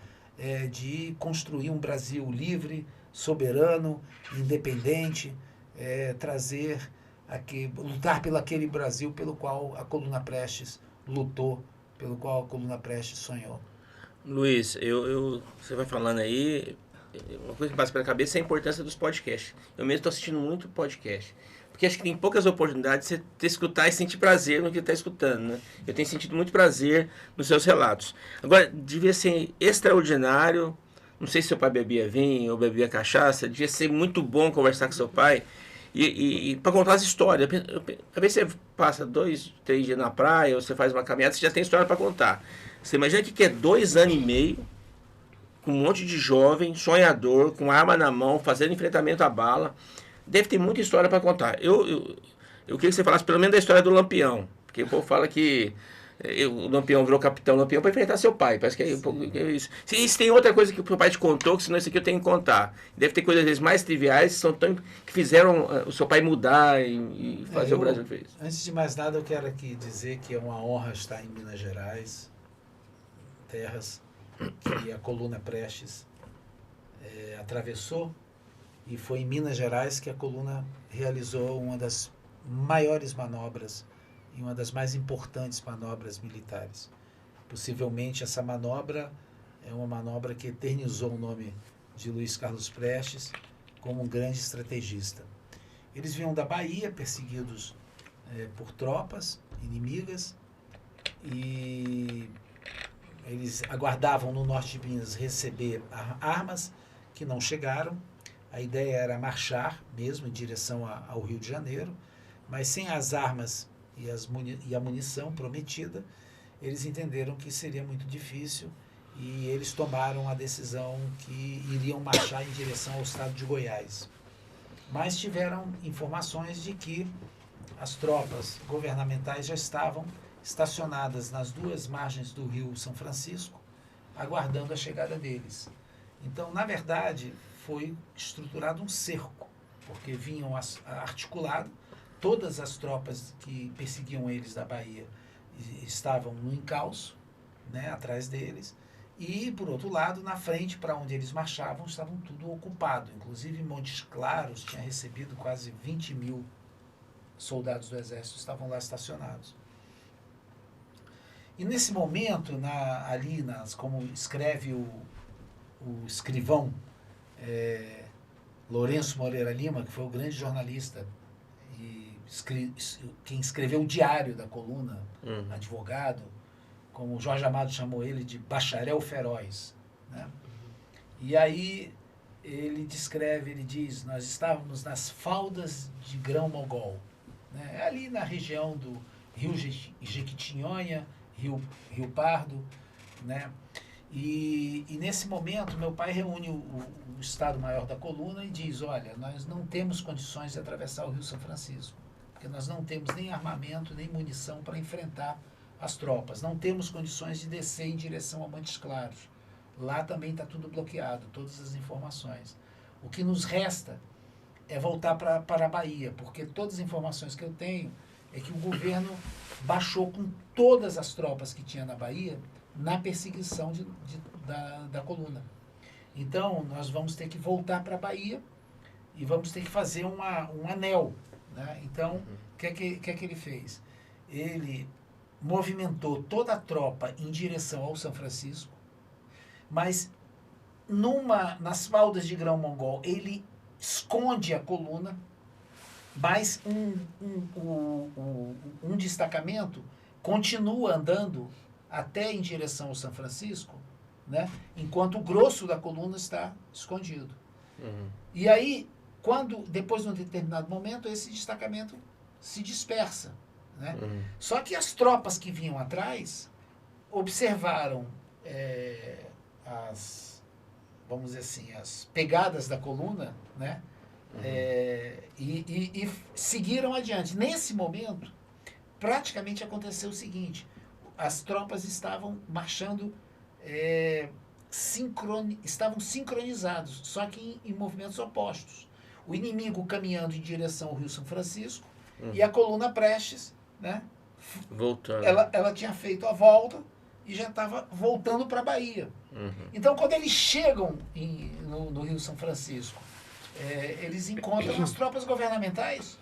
de construir um Brasil livre, soberano, independente, lutar pelo aquele Brasil pelo qual a coluna Prestes lutou, pelo qual a coluna Prestes sonhou. Luiz, você vai falando aí, uma coisa que passa pela cabeça é a importância dos podcasts. Eu mesmo estou assistindo muito podcast, porque acho que tem poucas oportunidades de você escutar e sentir prazer no que está escutando, né? Eu tenho sentido muito prazer nos seus relatos. Agora, devia ser extraordinário, não sei se seu pai bebia vinho ou bebia cachaça, devia ser muito bom conversar com seu pai e para contar as histórias. Às vezes você passa 2, 3 dias na praia, ou você faz uma caminhada, você já tem história para contar. Você imagina que é 2 anos e meio, com um monte de jovem, sonhador, com arma na mão, fazendo enfrentamento à bala. Deve ter muita história para contar. Eu queria que você falasse pelo menos da história do Lampião, porque o povo fala que o Lampião virou capitão Lampião para enfrentar seu pai. Parece que é isso. Se tem outra coisa que o seu pai te contou, que senão isso aqui eu tenho que contar. Deve ter coisas às vezes mais triviais que fizeram o seu pai mudar e fazer o Brasil fez. Antes de mais nada, eu quero aqui dizer que é uma honra estar em Minas Gerais, terras que a coluna Prestes atravessou, e foi em Minas Gerais que a coluna realizou uma das maiores manobras e uma das mais importantes manobras militares. Possivelmente essa manobra é uma manobra que eternizou o nome de Luiz Carlos Prestes como um grande estrategista. Eles vinham da Bahia, perseguidos por tropas inimigas, e eles aguardavam no norte de Minas receber armas que não chegaram. A ideia era marchar mesmo em direção ao Rio de Janeiro, mas sem as armas e a munição prometida, eles entenderam que seria muito difícil e eles tomaram a decisão que iriam marchar em direção ao estado de Goiás. Mas tiveram informações de que as tropas governamentais já estavam estacionadas nas duas margens do Rio São Francisco, aguardando a chegada deles. Então, na verdade, foi estruturado um cerco, porque vinham articulado, todas as tropas que perseguiam eles da Bahia estavam no encalço, né, atrás deles, e, por outro lado, na frente, para onde eles marchavam, estavam tudo ocupado. Inclusive, Montes Claros tinha recebido quase 20 mil soldados do Exército, estavam lá estacionados. E nesse momento, como escreve o escrivão Lourenço Moreira Lima, que foi o grande jornalista e quem escreveu o diário da coluna, advogado, como o Jorge Amado chamou ele de bacharel feroz, né? E aí ele descreve, ele diz, nós estávamos nas faldas de Grão-Mogol, né? Ali na região do Rio Jequitinhonha, Rio Pardo, né? E nesse momento meu pai reúne o Estado-Maior da coluna e diz, olha, nós não temos condições de atravessar o Rio São Francisco, porque nós não temos nem armamento, nem munição para enfrentar as tropas. Não temos condições de descer em direção a Montes Claros. Lá também está tudo bloqueado, todas as informações. O que nos resta é voltar para a Bahia, porque todas as informações que eu tenho é que o governo baixou com todas as tropas que tinha na Bahia na perseguição da coluna. Então, nós vamos ter que voltar para a Bahia e vamos ter que fazer um anel, né? Então, o que é que ele fez? Ele movimentou toda a tropa em direção ao São Francisco, mas nas faldas de Grão-Mogol ele esconde a coluna, mas um destacamento continua andando até em direção ao São Francisco, né, enquanto o grosso da coluna está escondido. E aí, depois de um determinado momento, esse destacamento se dispersa, né? Só que as tropas que vinham atrás observaram vamos dizer assim, as pegadas da coluna, né? E seguiram adiante. Nesse momento, praticamente aconteceu o seguinte: as tropas estavam marchando, estavam sincronizados, só que em movimentos opostos. O inimigo caminhando em direção ao Rio São Francisco e a coluna prestes, né? Voltando. Ela tinha feito a volta e já estava voltando para a Bahia. Então, quando eles chegam no Rio São Francisco, eles encontram as tropas governamentais.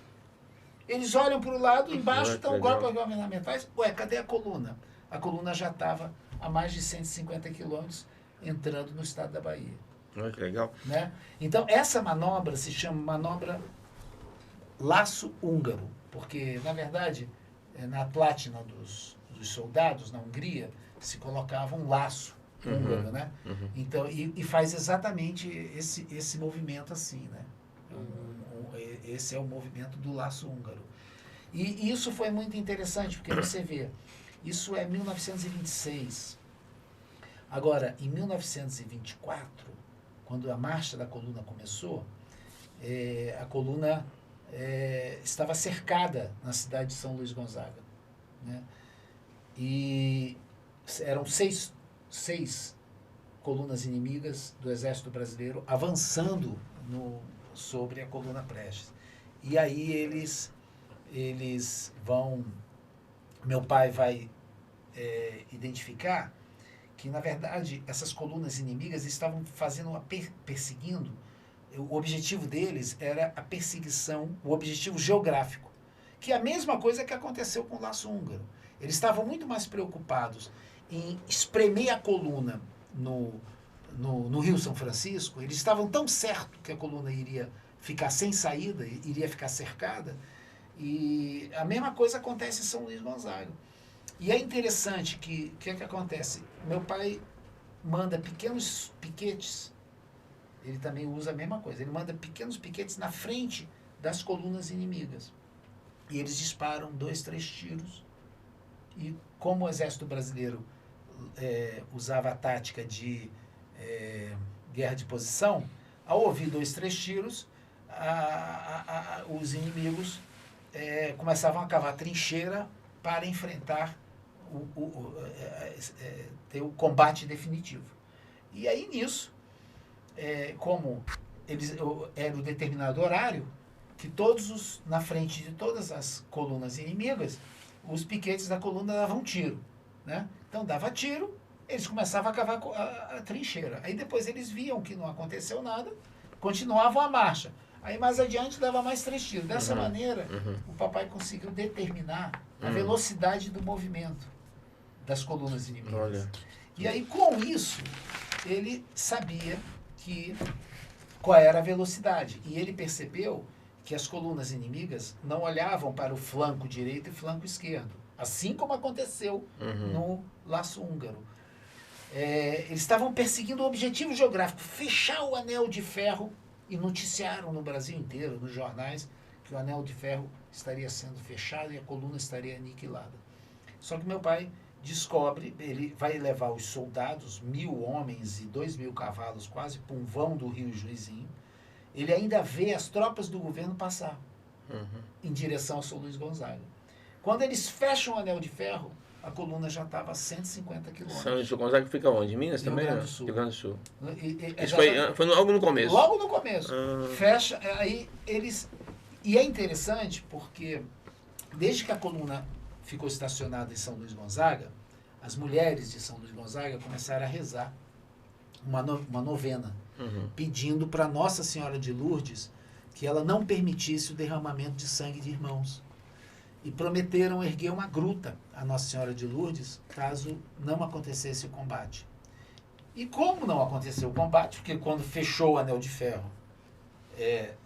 Eles olham para o lado, embaixo estão os tropas governamentais. Ué, cadê a coluna? A coluna já estava a mais de 150 quilômetros entrando no estado da Bahia. Olha que legal. Né? Então, essa manobra se chama manobra laço húngaro, porque, na verdade, na plátina dos soldados na Hungria, se colocava um laço húngaro, né? Então, e faz exatamente esse movimento assim, né? Esse é o movimento do laço húngaro. E isso foi muito interessante, porque você vê, isso é 1926. Agora, em 1924, quando a marcha da coluna começou, a coluna estava cercada na cidade de São Luís Gonzaga, né? E eram seis colunas inimigas do Exército Brasileiro avançando sobre a coluna Prestes. E aí eles vão... Meu pai vai identificar que, na verdade, essas colunas inimigas estavam perseguindo. O objetivo deles era a perseguição, o objetivo geográfico, que é a mesma coisa que aconteceu com o laço húngaro. Eles estavam muito mais preocupados em espremer a coluna no Rio São Francisco. Eles estavam tão certos que a coluna iria ficar sem saída, iria ficar cercada, E a mesma coisa acontece em São Luís Gonzaga. E é interessante que o que acontece? Meu pai manda pequenos piquetes, ele também usa a mesma coisa, ele manda pequenos piquetes na frente das colunas inimigas. E eles disparam 2, 3 tiros. E como o exército brasileiro usava a tática de guerra de posição, ao ouvir 2, 3 tiros, os inimigos começavam a cavar trincheira para enfrentar ter o combate definitivo. E aí nisso, como era o determinado horário, que na frente de todas as colunas inimigas, os piquetes da coluna davam tiro, né? Então dava tiro, eles começavam a cavar a trincheira. Aí depois eles viam que não aconteceu nada, continuavam a marcha. Aí mais adiante dava mais 3 tiros. Dessa maneira, o papai conseguiu determinar a velocidade do movimento das colunas inimigas. Olha. E aí com isso, ele sabia qual era a velocidade. E ele percebeu que as colunas inimigas não olhavam para o flanco direito e flanco esquerdo, assim como aconteceu no Laço Húngaro. Eles estavam perseguindo o objetivo geográfico, fechar o anel de ferro, e noticiaram no Brasil inteiro, nos jornais, que o anel de ferro estaria sendo fechado e a coluna estaria aniquilada. Só que meu pai descobre, ele vai levar os soldados, 1.000 homens e 2.000 cavalos, quase para um vão do rio Juizinho. Ele ainda vê as tropas do governo passar em direção a São Luís Gonzaga. Quando eles fecham o anel de ferro, a coluna já estava a 150 quilômetros. São Luís Gonzaga fica onde? Em Minas Rio também? Grande do Sul. Rio Grande do Sul. Isso Já foi logo no começo. Logo no começo. Fecha, aí eles... E é interessante porque, desde que a coluna ficou estacionada em São Luís Gonzaga, as mulheres de São Luís Gonzaga começaram a rezar uma novena, pedindo para Nossa Senhora de Lourdes que ela não permitisse o derramamento de sangue de irmãos. E prometeram erguer uma gruta a Nossa Senhora de Lourdes caso não acontecesse o combate. E como não aconteceu o combate, porque quando fechou o anel de ferro,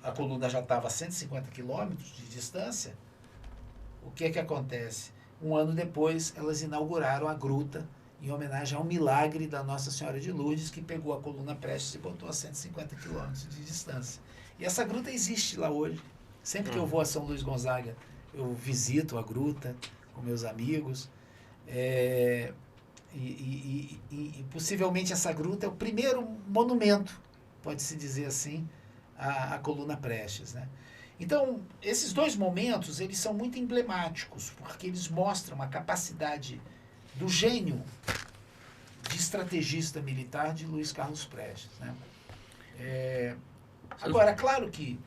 a coluna já estava a 150 quilômetros de distância, o que acontece? Um ano depois, elas inauguraram a gruta em homenagem ao milagre da Nossa Senhora de Lourdes, que pegou a coluna Prestes e botou a 150 quilômetros de distância. E essa gruta existe lá hoje. Sempre que eu vou a São Luís Gonzaga, eu visito a gruta com meus amigos. E possivelmente essa gruta é o primeiro monumento, pode-se dizer assim, à coluna Prestes, né? Então, esses 2 momentos, eles são muito emblemáticos, porque eles mostram a capacidade do gênio de estrategista militar de Luiz Carlos Prestes, né? Agora, claro que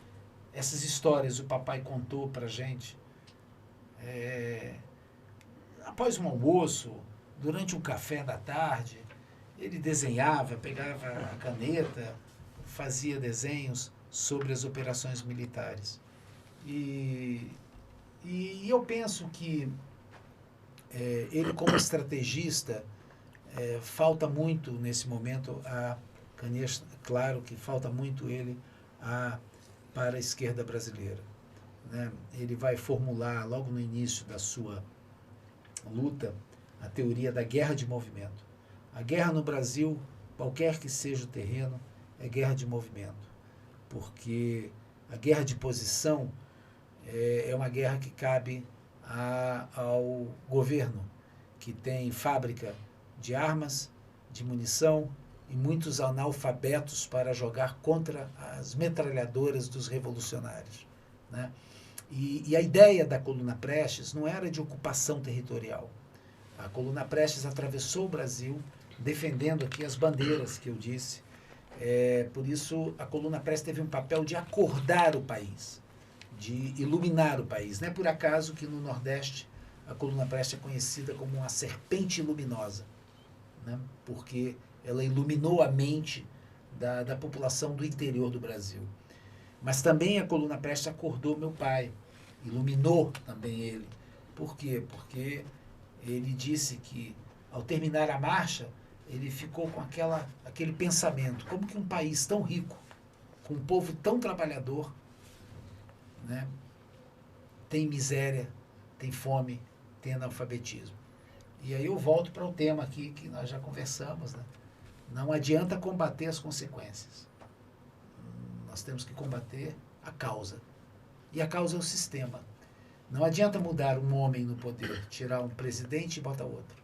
essas histórias o papai contou para a gente após um almoço, durante um café da tarde. Ele desenhava, pegava a caneta, fazia desenhos sobre as operações militares. E eu penso que ele, como estrategista, falta muito nesse momento a Canhês, claro que falta muito ele para a esquerda brasileira, né? Ele vai formular logo no início da sua luta a teoria da guerra de movimento. A guerra no Brasil, qualquer que seja o terreno, é guerra de movimento, porque a guerra de posição é uma guerra que cabe ao governo, que tem fábrica de armas, de munição e muitos analfabetos para jogar contra as metralhadoras dos revolucionários, né? E a ideia da coluna Prestes não era de ocupação territorial. A coluna Prestes atravessou o Brasil defendendo aqui as bandeiras que eu disse. Por isso, a coluna Prestes teve um papel de acordar o país, de iluminar o país. Não é por acaso que no Nordeste a coluna Prestes é conhecida como uma serpente luminosa, né? Porque ela iluminou a mente da população do interior do Brasil. Mas também a coluna Prestes acordou meu pai, iluminou também ele. Por quê? Porque ele disse que, ao terminar a marcha, ele ficou com aquele pensamento: como que um país tão rico, com um povo tão trabalhador, né, tem miséria, tem fome, tem analfabetismo. E aí eu volto para o tema aqui que nós já conversamos, né? Não adianta combater as consequências. Nós temos que combater a causa. E a causa é o sistema. Não adianta mudar um homem no poder, tirar um presidente e botar outro.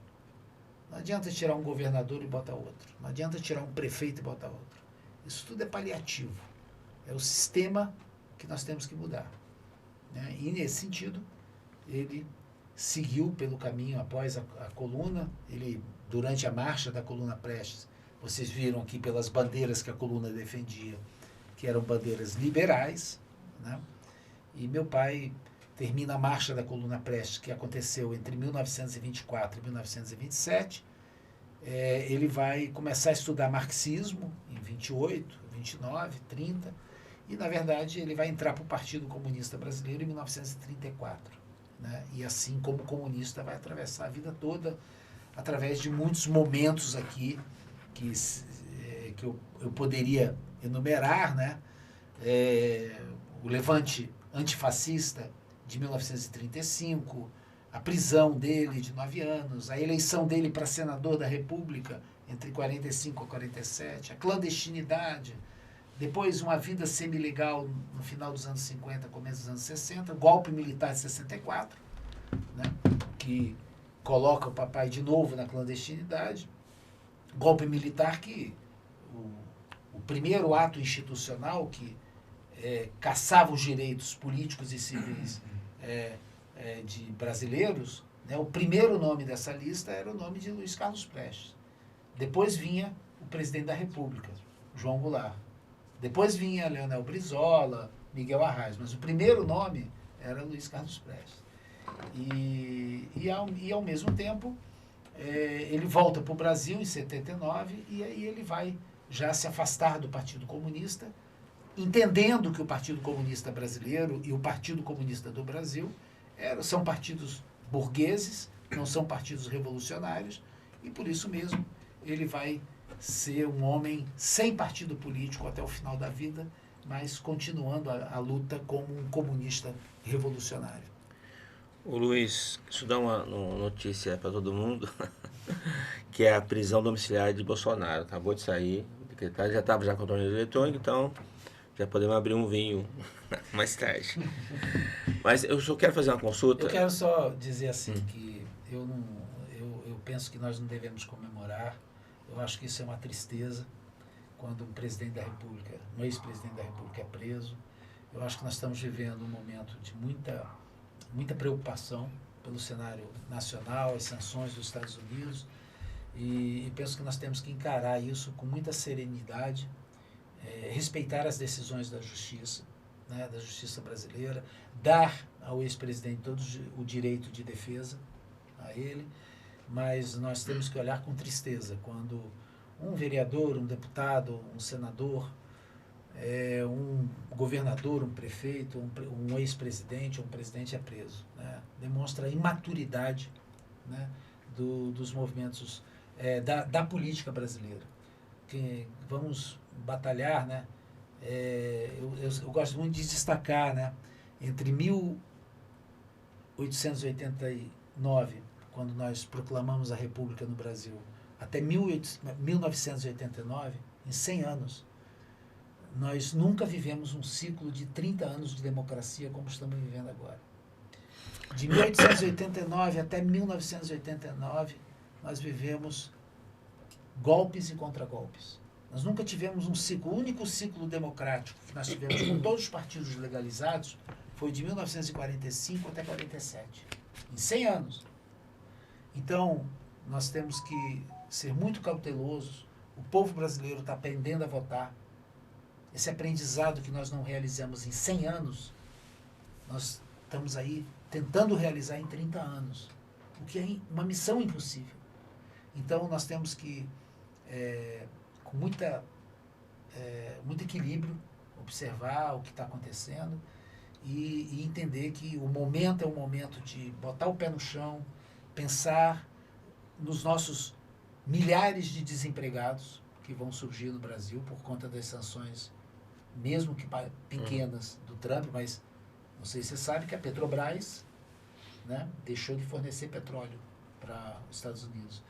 Não adianta tirar um governador e botar outro. Não adianta tirar um prefeito e botar outro. Isso tudo é paliativo. É o sistema que nós temos que mudar, né? E nesse sentido, ele seguiu pelo caminho após a coluna. Ele, durante a marcha da coluna Prestes, vocês viram aqui pelas bandeiras que a coluna defendia, que eram bandeiras liberais, né? E meu pai termina a marcha da coluna Prestes, que aconteceu entre 1924 e 1927. Ele vai começar a estudar marxismo em 28, 29, 30, e, na verdade, ele vai entrar para o Partido Comunista Brasileiro em 1934. Né? E assim, como comunista, vai atravessar a vida toda através de muitos momentos aqui que eu poderia enumerar, né? O levante antifascista de 1935, a prisão dele de 9 anos, a eleição dele para senador da República entre 45 e 47, a clandestinidade, depois uma vida semi-legal no final dos anos 50, começo dos anos 60, o golpe militar de 64, né, que coloca o papai de novo na clandestinidade, golpe militar que o primeiro ato institucional que caçava os direitos políticos e civis de brasileiros, né, o primeiro nome dessa lista era o nome de Luiz Carlos Prestes. Depois vinha o presidente da República, João Goulart. Depois vinha Leonel Brizola, Miguel Arraes, mas o primeiro nome era Luiz Carlos Prestes. E ao mesmo tempo, ele volta para o Brasil em 79 e aí ele vai já se afastar do Partido Comunista, entendendo que o Partido Comunista Brasileiro e o Partido Comunista do Brasil são partidos burgueses, não são partidos revolucionários, e por isso mesmo ele vai ser um homem sem partido político até o final da vida, mas continuando a luta como um comunista revolucionário. Ô Luiz, isso dá uma notícia para todo mundo, que é a prisão domiciliar de Bolsonaro. Acabou de sair, já estava já com o torneio eletrônico, então já podemos abrir um vinho mais tarde. Mas eu só quero fazer uma consulta. Eu quero só dizer assim que eu penso que nós não devemos comemorar. Eu acho que isso é uma tristeza quando um presidente da República, um ex-presidente da República é preso. Eu acho que nós estamos vivendo um momento de muita preocupação pelo cenário nacional, as sanções dos Estados Unidos, e penso que nós temos que encarar isso com muita serenidade, respeitar as decisões da justiça, né, da justiça brasileira, dar ao ex-presidente todo o direito de defesa a ele, mas nós temos que olhar com tristeza quando um vereador, um deputado, um senador, um governador, um prefeito, um ex-presidente, um presidente é preso, né? Demonstra a imaturidade, né, dos movimentos da política brasileira. Que vamos batalhar, né? Eu gosto muito de destacar, né, entre 1889, quando nós proclamamos a República no Brasil, até 1989, em 100 anos, nós nunca vivemos um ciclo de 30 anos de democracia como estamos vivendo agora. De 1889 até 1989, nós vivemos golpes e contragolpes. Nós nunca tivemos um ciclo, o único ciclo democrático que nós tivemos com todos os partidos legalizados foi de 1945 até 47. Em 100 anos. Então, nós temos que ser muito cautelosos. O povo brasileiro está aprendendo a votar. Esse aprendizado que nós não realizamos em 100 anos, nós estamos aí tentando realizar em 30 anos. O que é uma missão impossível. Então, nós temos que, com muito equilíbrio, observar o que está acontecendo e entender que o momento é um momento de botar o pé no chão, pensar nos nossos milhares de desempregados que vão surgir no Brasil por conta das sanções, mesmo que pequenas, do Trump, mas Não sei se você sabe que a Petrobras, né, deixou de fornecer petróleo para os Estados Unidos.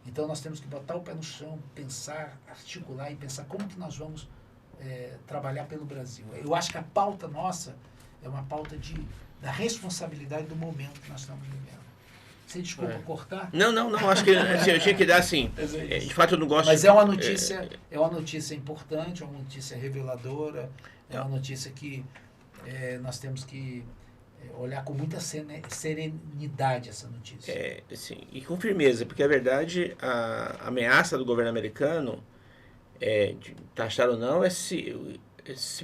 Então nós temos que botar o pé no chão, pensar, articular e pensar como que nós vamos trabalhar pelo Brasil. Eu acho que a pauta nossa é uma pauta da responsabilidade do momento que nós estamos vivendo. Você desculpa cortar? Não, acho que assim, eu tinha que dar assim. De fato eu não gosto. Mas é uma notícia importante, é uma notícia reveladora, é uma notícia que nós temos que olhar com muita serenidade essa notícia. Sim, e com firmeza, porque a verdade, a ameaça do governo americano, de taxar ou não, se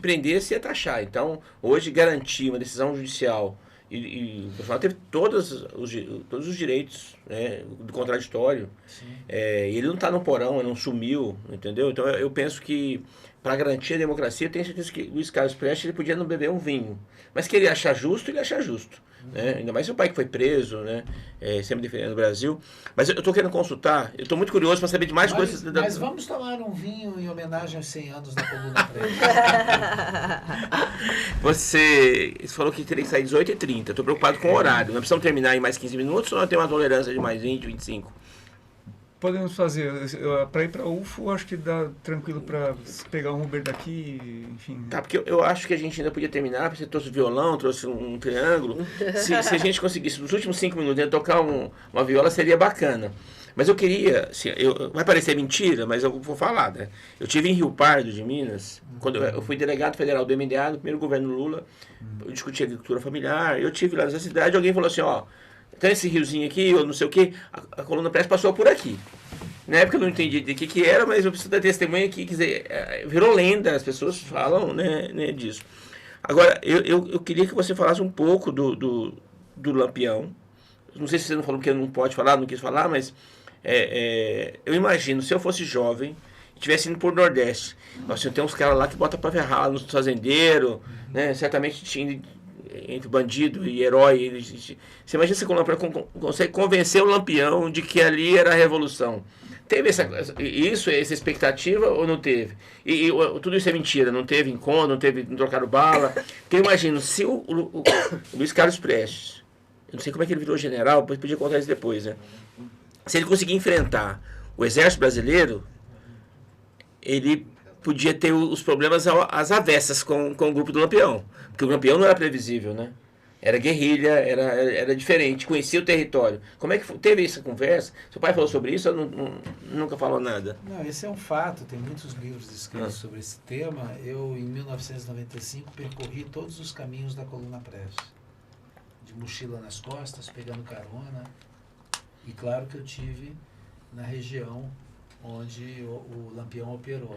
prendesse ia taxar. Então, hoje garantir uma decisão judicial e o Bolsonaro teve todos os direitos, né, do contraditório. Ele não está no porão, ele não sumiu, entendeu? Então eu penso que para garantir a democracia, eu tenho certeza que Luiz Carlos Prestes ele podia não beber um vinho, mas que ele achar justo, ele achar justo. Né? Ainda mais seu pai que foi preso, né? Sempre defendendo o Brasil. Mas eu estou querendo consultar, eu estou muito curioso para saber de mais coisas. Mas vamos tomar um vinho em homenagem aos 100 anos da Coluna Preta. Você falou que teria que sair 18h30. Estou preocupado com o horário. Nós precisamos terminar em mais 15 minutos ou nós temos uma tolerância de mais 20, 25? Podemos fazer. Para ir para UFO, acho que dá tranquilo para pegar um Uber daqui, enfim. Tá, porque eu acho que a gente ainda podia terminar, porque você trouxe violão, trouxe um triângulo. Se a gente conseguisse, nos últimos 5 minutos, tocar uma viola, seria bacana. Mas eu queria, assim, vai parecer mentira, mas eu vou falar, né? Eu estive em Rio Pardo, de Minas, quando eu fui delegado federal do MDA, no primeiro governo Lula, eu discuti agricultura familiar, eu tive lá nessa cidade, alguém falou assim, ó, tem esse riozinho aqui, ou não sei o quê, a Coluna Prestes passou por aqui. Na época eu não entendi de que era, mas eu preciso da testemunha aqui, quer dizer, virou lenda, as pessoas falam, né, disso. Agora, eu queria que você falasse um pouco do Lampião. Não sei se você não falou porque não pode falar, não quis falar, mas eu imagino, se eu fosse jovem, estivesse indo por Nordeste, nós tem uns caras lá que botam pra ferrar nos fazendeiros, né, certamente tinha entre bandido e herói. Você imagina se você consegue convencer o Lampião de que ali era a revolução. Teve essa expectativa ou não teve? E tudo isso é mentira, não teve encontro, não trocaram bala. Porque eu imagino, se o Luiz Carlos Prestes, eu não sei como é que ele virou general, podia contar isso depois, né? Se ele conseguir enfrentar o exército brasileiro, ele podia ter os problemas às avessas com o grupo do Lampião. Porque o Lampião não era previsível, né? Era guerrilha, era diferente, conhecia o território. Como é que teve essa conversa? Seu pai falou sobre isso ou nunca falou nada? Não, esse é um fato, tem muitos livros escritos sobre esse tema. Eu, em 1995, percorri todos os caminhos da Coluna Prestes. De mochila nas costas, pegando carona. E claro que eu tive na região onde o Lampião operou.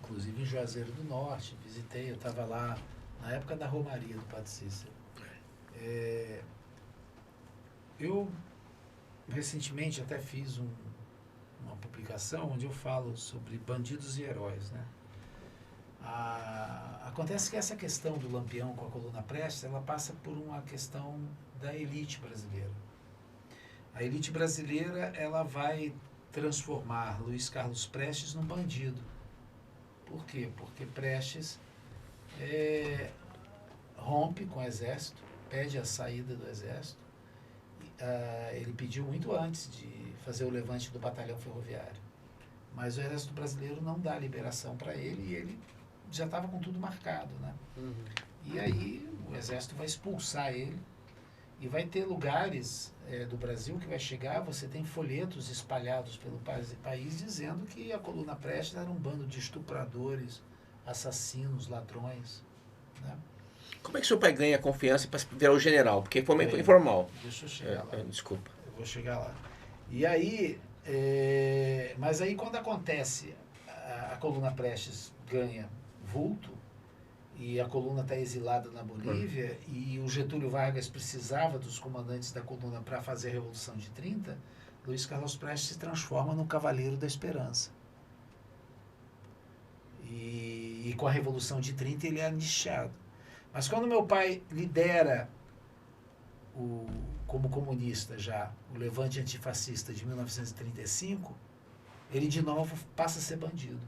Inclusive em Juazeiro do Norte, visitei, eu estava lá na época da Romaria do Padre Cícero. Eu recentemente até fiz uma publicação onde eu falo sobre bandidos e heróis, né? Acontece que essa questão do Lampião com a Coluna Prestes, ela passa por uma questão da elite brasileira. A elite brasileira, ela vai transformar Luiz Carlos Prestes num bandido. Por quê? Porque Prestes rompe com o exército, pede a saída do exército. Ele pediu muito antes de fazer o levante do batalhão ferroviário. Mas o exército brasileiro não dá liberação para ele e ele já estava com tudo marcado, né? E aí o exército vai expulsar ele e vai ter lugares do Brasil que vai chegar, você tem folhetos espalhados pelo país dizendo que a Coluna Prestes era um bando de estupradores, assassinos, ladrões, né? Como é que seu pai ganha confiança para virar o general? Porque foi meio informal. Deixa eu chegar lá. Desculpa. Eu vou chegar lá. E aí, mas aí quando acontece, a Coluna Prestes ganha vulto, e a coluna está exilada na Bolívia, e o Getúlio Vargas precisava dos comandantes da coluna para fazer a Revolução de 30, Luiz Carlos Prestes se transforma no Cavaleiro da Esperança. E com a Revolução de 30 ele é anistiado. Mas quando meu pai lidera, como comunista já, o levante antifascista de 1935, ele de novo passa a ser bandido.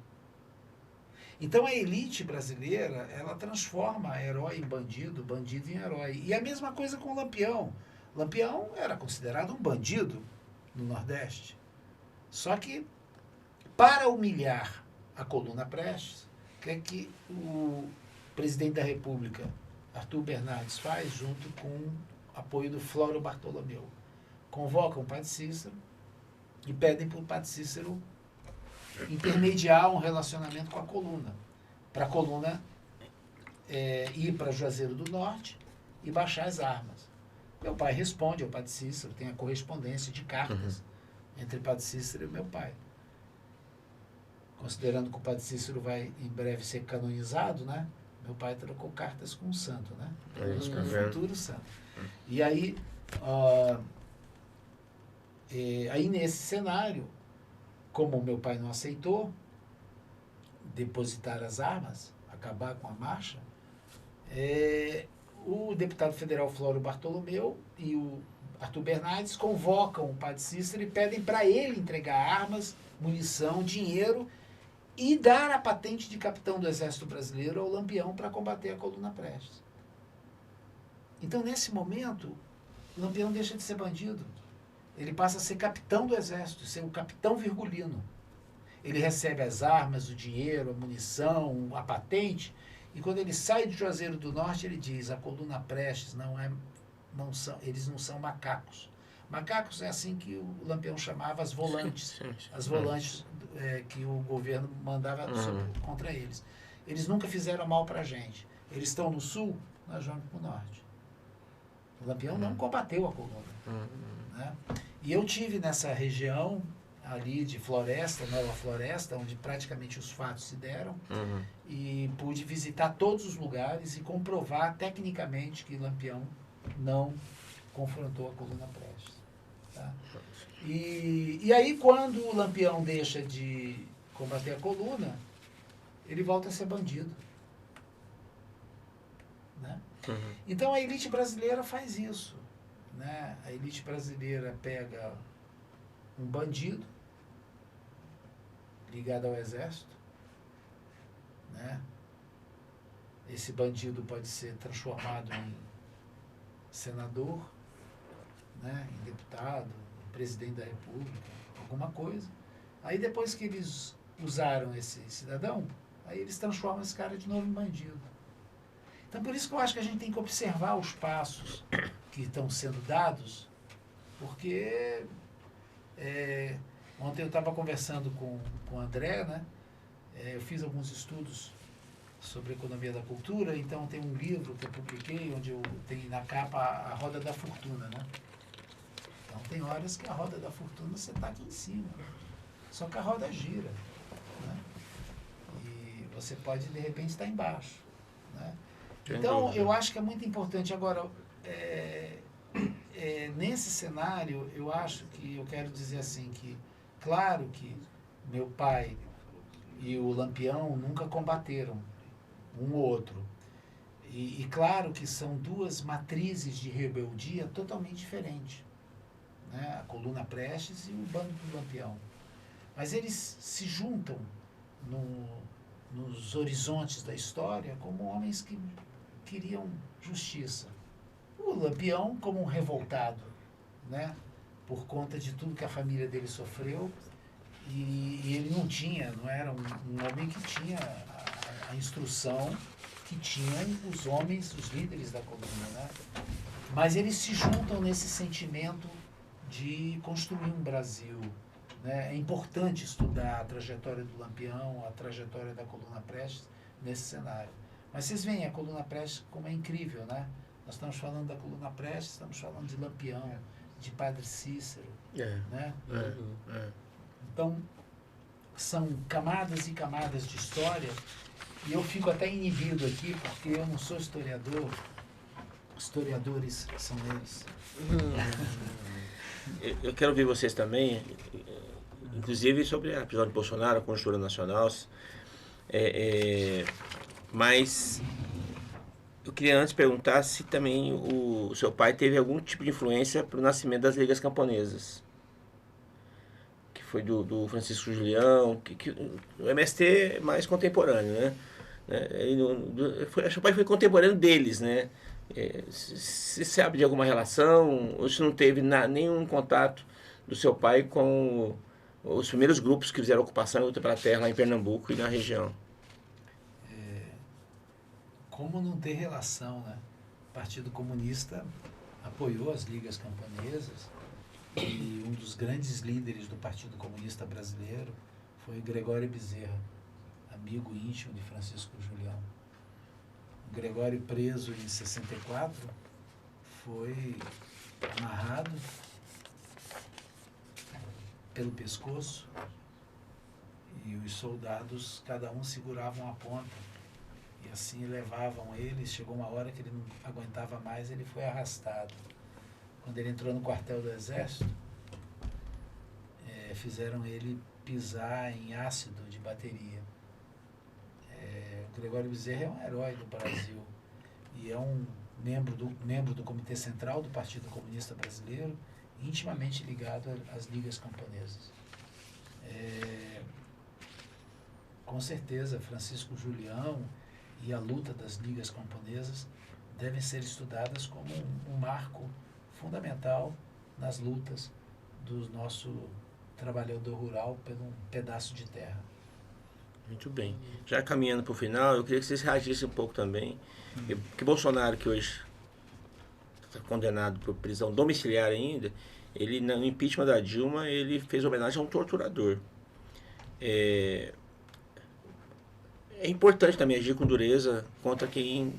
Então a elite brasileira, ela transforma herói em bandido, bandido em herói. E a mesma coisa com o Lampião. Lampião era considerado um bandido no Nordeste. Só que, para humilhar a coluna Prestes, o que é que o presidente da República, Arthur Bernardes, faz junto com o apoio do Flório Bartolomeu? Convocam o Padre Cícero e pedem para o Padre Cícero intermediar um relacionamento com a coluna, para a coluna ir para Juazeiro do Norte e baixar as armas. Meu pai responde ao Padre Cícero, tem a correspondência de cartas entre o Padre Cícero e meu pai. Considerando que o Padre Cícero vai em breve ser canonizado, né? Meu pai trocou cartas com o santo, né? Com o futuro santo. E aí, aí nesse cenário, como o meu pai não aceitou depositar as armas, acabar com a marcha, o deputado federal Flório Bartolomeu e o Arthur Bernardes convocam o Padre Cícero e pedem para ele entregar armas, munição, dinheiro e dar a patente de capitão do Exército Brasileiro ao Lampião para combater a coluna Prestes. Então, nesse momento, o Lampião deixa de ser bandido. Ele passa a ser capitão do Exército, ser o capitão Virgulino. Ele recebe as armas, o dinheiro, a munição, a patente, e quando ele sai de Juazeiro do Norte, ele diz: a coluna Prestes eles não são macacos. Macacos é assim que o Lampião chamava as volantes. As volantes que o governo mandava contra eles. Eles nunca fizeram mal para a gente. Eles estão no sul, nós vamos para o norte. O Lampião não combateu a coluna. Né? E eu tive nessa região ali de floresta, Nova Floresta, onde praticamente os fatos se deram, e pude visitar todos os lugares e comprovar tecnicamente que Lampião não confrontou a coluna Prestes. Tá? E aí, quando o Lampião deixa de combater a coluna, ele volta a ser bandido. Né? Então a elite brasileira faz isso. Né? A elite brasileira pega um bandido ligado ao exército, né? Esse bandido pode ser transformado em senador, né? Em deputado, em presidente da República, alguma coisa. Aí depois que eles usaram esse cidadão, aí eles transformam esse cara de novo em bandido. Então por isso que eu acho que a gente tem que observar os passos que estão sendo dados, porque ontem eu estava conversando com o André, né? Eu fiz alguns estudos sobre economia da cultura, então tem um livro que eu publiquei, onde eu tenho na capa a roda da fortuna, né? Então tem horas que a roda da fortuna você está aqui em cima, só que a roda gira, né? E você pode de repente estar embaixo, né? Então eu acho que é muito importante. Agora, nesse cenário, eu acho que eu quero dizer assim que, claro que meu pai e o Lampião nunca combateram um ou outro. E claro que são duas matrizes de rebeldia totalmente diferentes. Né? A coluna Prestes e o bando do Lampião. Mas eles se juntam nos horizontes da história como homens que queriam justiça. O Lampião como um revoltado, né? Por conta de tudo que a família dele sofreu, e ele não era um homem que tinha a instrução que tinham os homens, os líderes da coluna, né? Mas eles se juntam nesse sentimento de construir um Brasil, né? É importante estudar a trajetória do Lampião, a trajetória da coluna Prestes nesse cenário. Mas vocês veem a coluna Prestes como é incrível, né? Nós estamos falando da coluna Prestes, estamos falando de Lampião, de Padre Cícero, né? Então, são camadas e camadas de história, e eu fico até inibido aqui, porque eu não sou historiador, historiadores são eles. Eu quero ouvir vocês também, inclusive sobre a prisão de Bolsonaro, a conjuntura nacional, mas eu queria antes perguntar se também o seu pai teve algum tipo de influência para o nascimento das ligas camponesas, que foi do Francisco Julião, o MST é mais contemporâneo, né? Acho que o pai foi contemporâneo deles, né? Se sabe de alguma relação, ou se não teve nenhum contato do seu pai com os primeiros grupos que fizeram ocupação e luta pela terra lá em Pernambuco e na região? Como não ter relação, né? O Partido Comunista apoiou as ligas camponesas e um dos grandes líderes do Partido Comunista brasileiro foi Gregório Bezerra, amigo íntimo de Francisco Julião. O Gregório, preso em 64, foi amarrado pelo pescoço e os soldados, cada um seguravam a ponta e assim levavam ele. Chegou uma hora que ele não aguentava mais, ele foi arrastado. Quando ele entrou no quartel do Exército, fizeram ele pisar em ácido de bateria. O Gregório Bezerra é um herói do Brasil e é um membro do Comitê Central do Partido Comunista Brasileiro, intimamente ligado às ligas camponesas. Com certeza, Francisco Julião e a luta das ligas camponesas devem ser estudadas como um marco fundamental nas lutas do nosso trabalhador rural por um pedaço de terra. Muito bem. Já caminhando para o final, eu queria que vocês reagissem um pouco também. Que Bolsonaro, que hoje está condenado por prisão domiciliar ainda, ele, no impeachment da Dilma, ele fez homenagem a um torturador. É importante também agir com dureza contra quem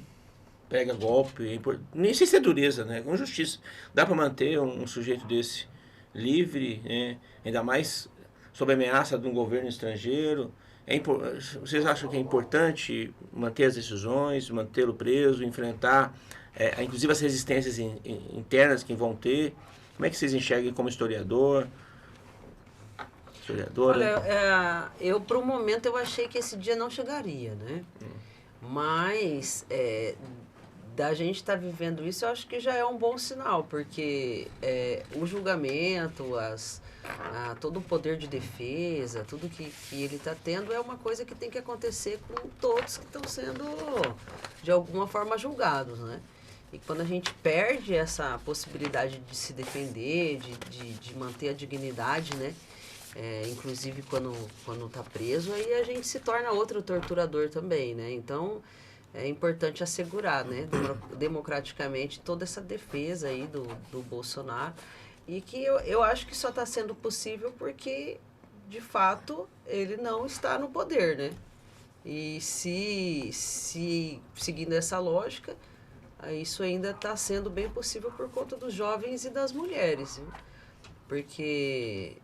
pega golpe. Nem sei se é dureza, né? Com justiça. Dá para manter um sujeito desse livre, né? Ainda mais sob a ameaça de um governo estrangeiro. Vocês acham que é importante manter as decisões, mantê-lo preso, enfrentar, inclusive as resistências internas que vão ter? Como é que vocês enxergam como historiadora? Olha, eu por um momento eu achei que esse dia não chegaria, né? Mas da gente estar vivendo isso, eu acho que já é um bom sinal, porque o julgamento, todo o poder de defesa, tudo que ele está tendo é uma coisa que tem que acontecer com todos que estão sendo, de alguma forma, julgados, né? E quando a gente perde essa possibilidade de se defender, de manter a dignidade, né? Inclusive quando está preso, aí a gente se torna outro torturador também, né? Então, é importante assegurar, né, democraticamente toda essa defesa aí do Bolsonaro, e que eu acho que só está sendo possível porque, de fato, ele não está no poder, né? E se seguindo essa lógica, isso ainda está sendo bem possível por conta dos jovens e das mulheres, viu? Porque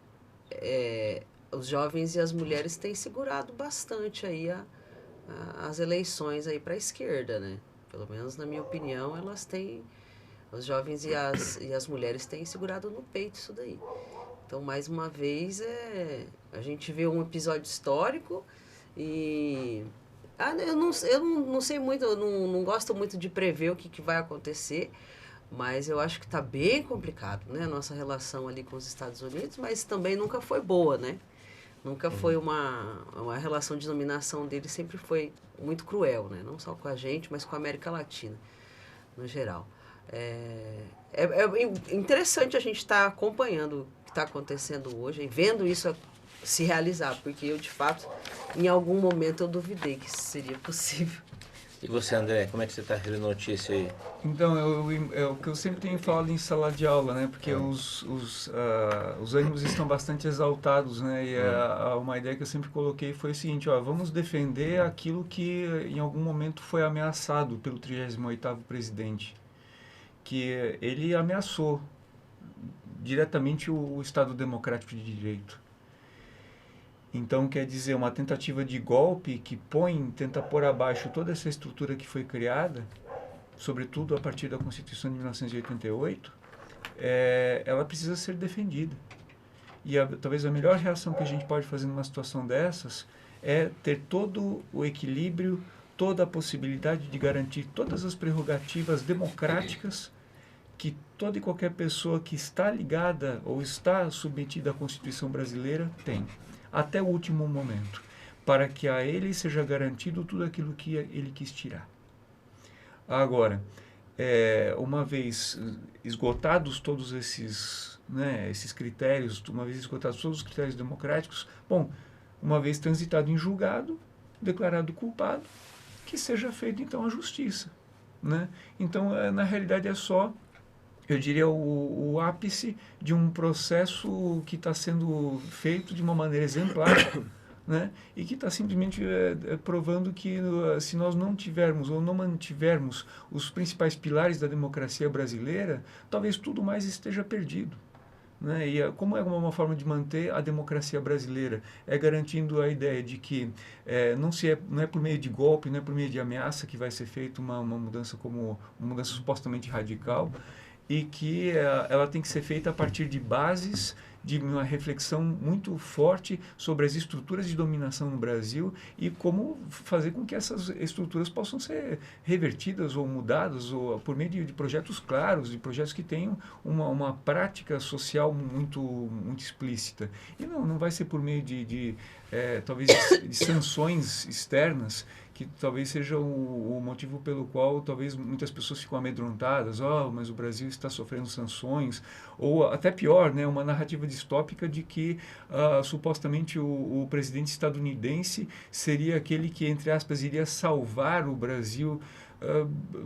os jovens e as mulheres têm segurado bastante aí as eleições aí para a esquerda, né? Pelo menos na minha opinião, elas têm, os jovens e as mulheres têm segurado no peito isso daí. Então, mais uma vez, a gente vê um episódio histórico e eu não sei muito, eu não gosto muito de prever o que vai acontecer, mas eu acho que está bem complicado, né? A nossa relação ali com os Estados Unidos, mas também nunca foi boa, né? Nunca foi uma relação de dominação dele, sempre foi muito cruel, né? Não só com a gente, mas com a América Latina, no geral. É interessante a gente estar acompanhando o que está acontecendo hoje e vendo isso se realizar, porque eu, de fato, em algum momento eu duvidei que isso seria possível. E você, André, como é que você está vendo a notícia aí? Então, é o que eu sempre tenho falado em sala de aula, né? Porque os ânimos estão bastante exaltados, né? E uma ideia que eu sempre coloquei foi o seguinte, vamos defender aquilo que em algum momento foi ameaçado pelo 38º presidente, que ele ameaçou diretamente o Estado Democrático de Direito. Então, quer dizer, uma tentativa de golpe que tenta pôr abaixo toda essa estrutura que foi criada, sobretudo a partir da Constituição de 1988, ela precisa ser defendida. E talvez a melhor reação que a gente pode fazer numa situação dessas é ter todo o equilíbrio, toda a possibilidade de garantir todas as prerrogativas democráticas que toda e qualquer pessoa que está ligada ou está submetida à Constituição brasileira tem, até o último momento, para que a ele seja garantido tudo aquilo que ele quis tirar. Agora, uma vez esgotados todos esses, né, esses critérios, uma vez esgotados todos os critérios democráticos, bom, uma vez transitado em julgado, declarado culpado, que seja feita então a justiça, né? Então, na realidade é só, eu diria, o ápice de um processo que está sendo feito de uma maneira exemplar, né? E que está simplesmente provando que se nós não tivermos ou não mantivermos os principais pilares da democracia brasileira, talvez tudo mais esteja perdido. Né? E como é uma forma de manter a democracia brasileira? É garantindo a ideia de que não é por meio de golpe, não é por meio de ameaça que vai ser feita uma mudança como uma mudança supostamente radical, e que ela tem que ser feita a partir de bases, de uma reflexão muito forte sobre as estruturas de dominação no Brasil e como fazer com que essas estruturas possam ser revertidas ou mudadas ou por meio de projetos claros, de projetos que tenham uma prática social muito explícita. E não vai ser por meio talvez de sanções externas, que talvez seja o motivo pelo qual talvez muitas pessoas ficam amedrontadas, mas o Brasil está sofrendo sanções, ou até pior, né, uma narrativa distópica de que supostamente o presidente estadunidense seria aquele que, entre aspas, iria salvar o Brasil.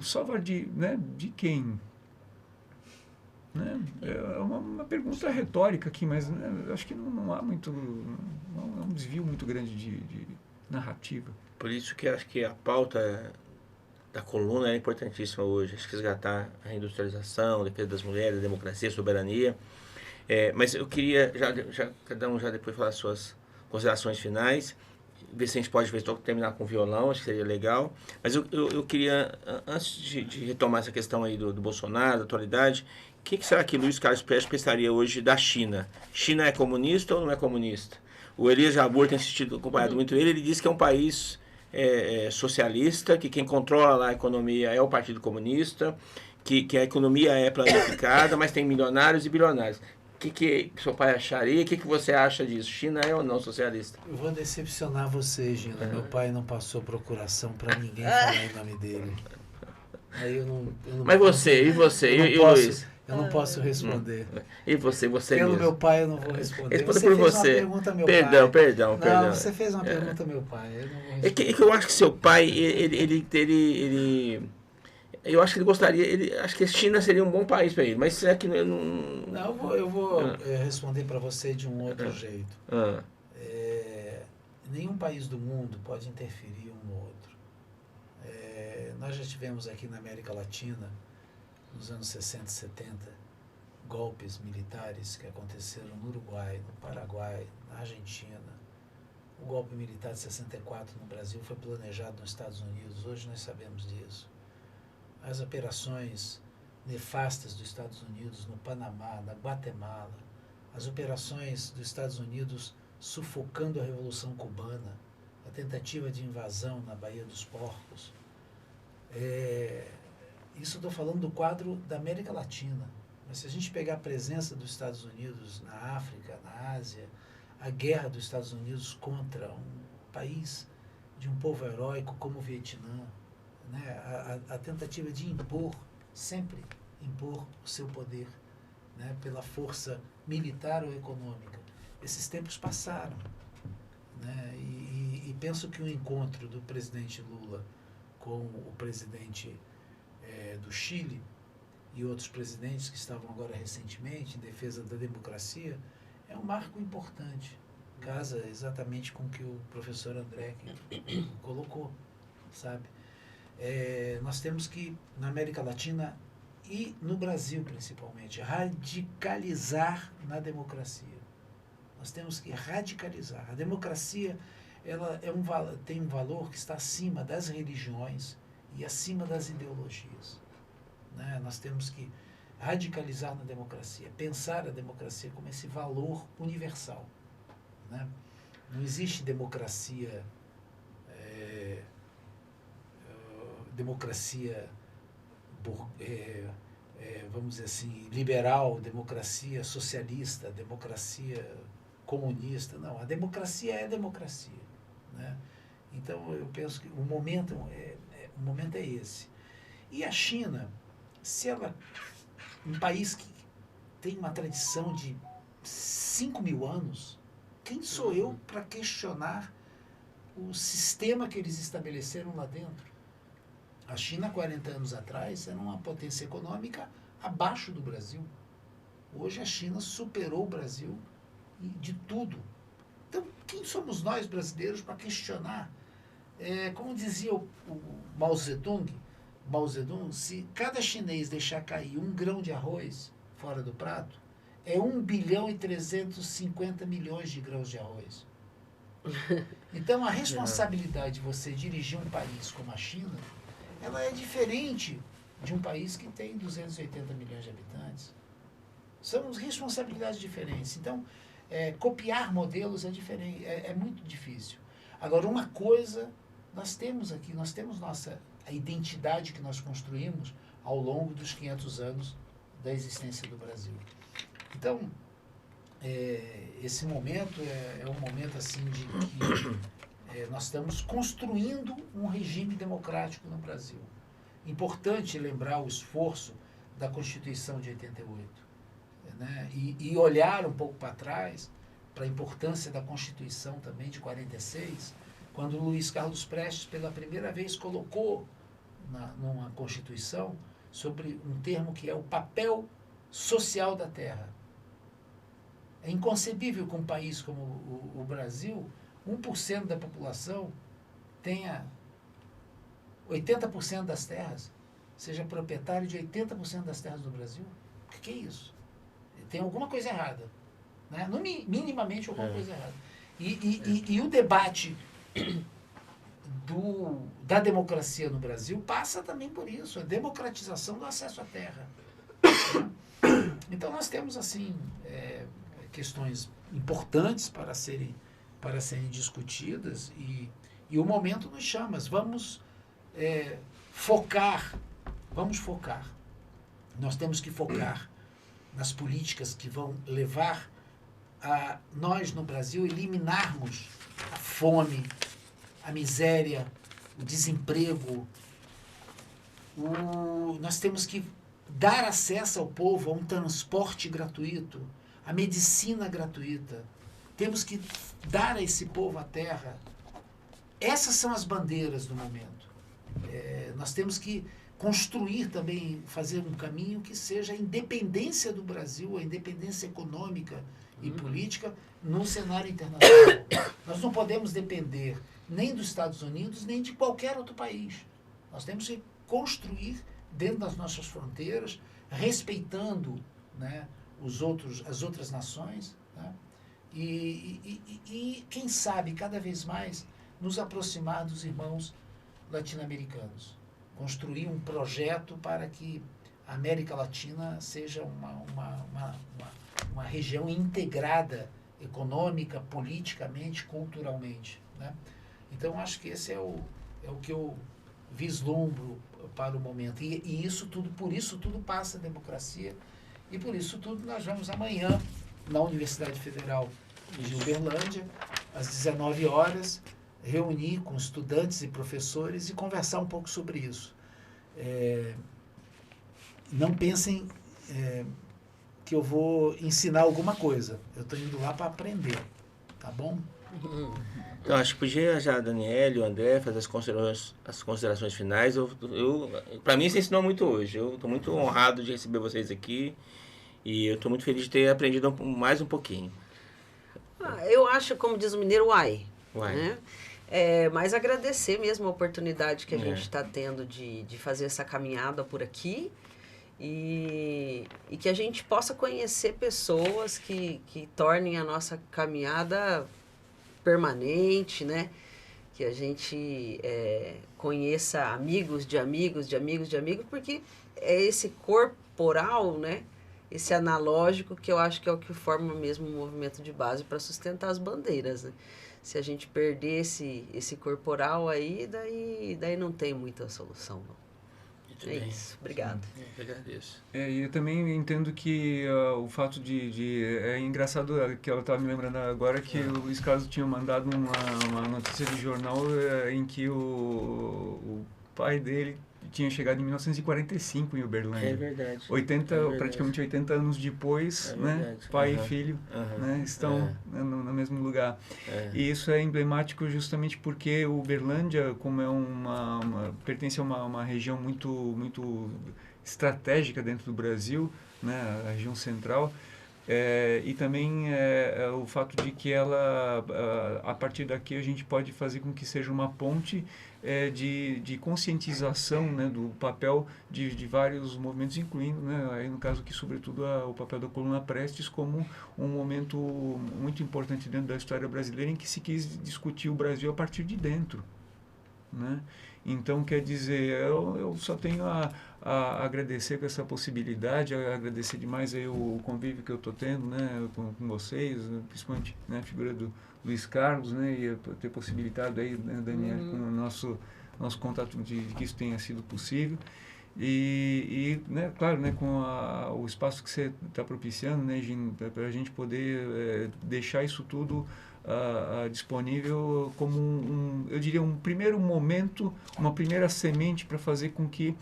Salvar de quem? Né? É uma pergunta retórica aqui, mas né, acho que não há muito, não é um desvio muito grande de narrativa. Por isso que acho que a pauta da coluna é importantíssima hoje. Acho que resgatar a reindustrialização, a defesa das mulheres, a democracia, a soberania. Mas eu queria, cada um já depois falar as suas considerações finais, ver se a gente pode terminar com o violão, acho que seria legal. Mas eu queria, antes de retomar essa questão aí do Bolsonaro, da atualidade, o que será que Luiz Carlos Prestes pensaria hoje da China? China é comunista ou não é comunista? O Elias Jabbour tem acompanhado muito ele diz que é um país socialista, que quem controla lá a economia é o Partido Comunista, que a economia é planificada, mas tem milionários e bilionários. O que seu pai acharia? O que você acha disso? China é ou não socialista? Eu vou decepcionar você, Gina. Meu pai não passou procuração para ninguém falar em nome dele. Aí eu não Mas você, e você? E o Luiz? Eu não posso responder. E você Pelo mesmo? meu pai eu não vou responder. Responda Você por fez você. uma pergunta ao meu Perdão, pai. perdão. Não, você fez uma pergunta ao meu pai. Eu não vou responder. É que eu acho que seu pai, eu acho que ele gostaria, acho que a China seria um bom país para ele, mas será que eu não... Não, eu vou responder para você de um outro jeito. Nenhum país do mundo pode interferir um no outro. Nós já tivemos aqui na América Latina, nos anos 60 e 70, golpes militares que aconteceram no Uruguai, no Paraguai, na Argentina. O golpe militar de 64 no Brasil foi planejado nos Estados Unidos, hoje nós sabemos disso. As operações nefastas dos Estados Unidos no Panamá, na Guatemala, as operações dos Estados Unidos sufocando a Revolução Cubana, a tentativa de invasão na Baía dos Porcos. Isso estou falando do quadro da América Latina. Mas se a gente pegar a presença dos Estados Unidos na África, na Ásia, a guerra dos Estados Unidos contra um país de um povo heróico como o Vietnã, né? A tentativa de sempre impor o seu poder, né? Pela força militar ou econômica. Esses tempos passaram, né? E penso que o encontro do presidente Lula com o presidente do Chile e outros presidentes que estavam agora recentemente em defesa da democracia, é um marco importante. Casa exatamente com o que o professor André colocou, sabe? Nós temos que, na América Latina e no Brasil principalmente, radicalizar na democracia. Nós temos que radicalizar. A democracia ela tem um valor que está acima das religiões e acima das ideologias. Né? Nós temos que radicalizar na democracia, pensar a democracia como esse valor universal. Né? Não existe democracia vamos dizer assim, liberal, democracia socialista, democracia comunista. Não, a democracia é democracia, né? Então, eu penso que o momento é esse. E a China, se ela, um país que tem uma tradição de 5.000 anos, quem sou eu para questionar o sistema que eles estabeleceram lá dentro? A China, 40 anos atrás, era uma potência econômica abaixo do Brasil. Hoje a China superou o Brasil de tudo. Então, quem somos nós brasileiros para questionar? Como dizia o Mao Zedong, se cada chinês deixar cair 1 grão de arroz fora do prato, é 1.350.000.000 de grãos de arroz. Então, a responsabilidade de você dirigir um país como a China, ela é diferente de um país que tem 280 milhões de habitantes. São responsabilidades diferentes. Então, copiar modelos é diferente, é muito difícil. Agora, uma coisa nós temos aqui, nós temos a identidade que nós construímos ao longo dos 500 anos da existência do Brasil. Então, esse momento é um momento assim de que nós estamos construindo um regime democrático no Brasil. Importante lembrar o esforço da Constituição de 88, né? E olhar um pouco para trás, para a importância da Constituição também de 46, quando Luiz Carlos Prestes pela primeira vez colocou numa Constituição sobre um termo que é o papel social da terra. É inconcebível que um país como o Brasil, 1% da população tenha 80% das terras, seja proprietário de 80% das terras do Brasil. O que é isso? Tem alguma coisa errada, né? Minimamente alguma coisa errada. E o debate da democracia no Brasil passa também por isso, a democratização do acesso à terra. Então nós temos assim questões importantes para serem discutidas e o momento nos chama. Vamos focar. Nós temos que focar nas políticas que vão levar a nós no Brasil eliminarmos a fome, a miséria, o desemprego. Nós temos que dar acesso ao povo a um transporte gratuito, a medicina gratuita. Temos que dar a esse povo a terra. Essas são as bandeiras do momento. Nós temos que construir também, fazer um caminho que seja a independência do Brasil, a independência econômica e política no cenário internacional. Nós não podemos depender nem dos Estados Unidos, nem de qualquer outro país. Nós temos que construir dentro das nossas fronteiras, respeitando, né, as outras nações, né, e, quem sabe, cada vez mais, nos aproximar dos irmãos latino-americanos. Construir um projeto para que a América Latina seja uma região integrada econômica, politicamente, culturalmente, né? Então, acho que esse é o que eu vislumbro para o momento. E isso tudo, por isso tudo passa a democracia, e por isso tudo nós vamos amanhã, na Universidade Federal de Uberlândia, às 19 horas, reunir com estudantes e professores e conversar um pouco sobre isso. Não pensem que eu vou ensinar alguma coisa. Eu estou indo lá para aprender, tá bom? Então, acho que podia já a Daniele e o André fazer as considerações finais. Para mim, você ensinou muito hoje. Eu estou muito honrado de receber vocês aqui e eu estou muito feliz de ter aprendido mais um pouquinho. Eu acho, como diz o mineiro, uai. Né? Mas agradecer mesmo a oportunidade que a gente está tendo de fazer essa caminhada por aqui e que a gente possa conhecer pessoas que tornem a nossa caminhada permanente, né? Que a gente conheça amigos de amigos, de amigos de amigos, porque é esse corporal, né? Esse analógico que eu acho que é o que forma mesmo o movimento de base para sustentar as bandeiras, né? Se a gente perder esse corporal aí, daí não tem muita solução, não. Muito É bem. isso. Obrigada. Eu que agradeço. E eu também entendo que o fato é engraçado que ela estava me lembrando agora que o Luiz Carlos tinha mandado uma notícia de jornal em que o pai dele tinha chegado em 1945 em Uberlândia. É verdade. 80, É verdade. praticamente 80 anos depois, É né? verdade. Pai Aham. e filho, Aham. né? Estão né, no mesmo lugar. É. E isso é emblemático justamente porque Uberlândia, como é pertence a uma região muito estratégica dentro do Brasil, né, a região central, e também o fato de que ela, a partir daqui, a gente pode fazer com que seja uma ponte de conscientização, né, do papel de vários movimentos, incluindo, né, aí no caso aqui, sobretudo, o papel da Coluna Prestes como um momento muito importante dentro da história brasileira em que se quis discutir o Brasil a partir de dentro, né? Então, quer dizer, eu só tenho a agradecer com essa possibilidade, a agradecer demais aí o convívio que eu estou tendo, né, com vocês, principalmente, né, a figura do Luiz Carlos, né, e ter possibilitado aí, né, Daniel, com o nosso contato de que isso tenha sido possível. Né, claro, né, com o espaço que você está propiciando, né, para a gente poder deixar isso tudo disponível como eu diria, um primeiro momento, uma primeira semente para fazer com que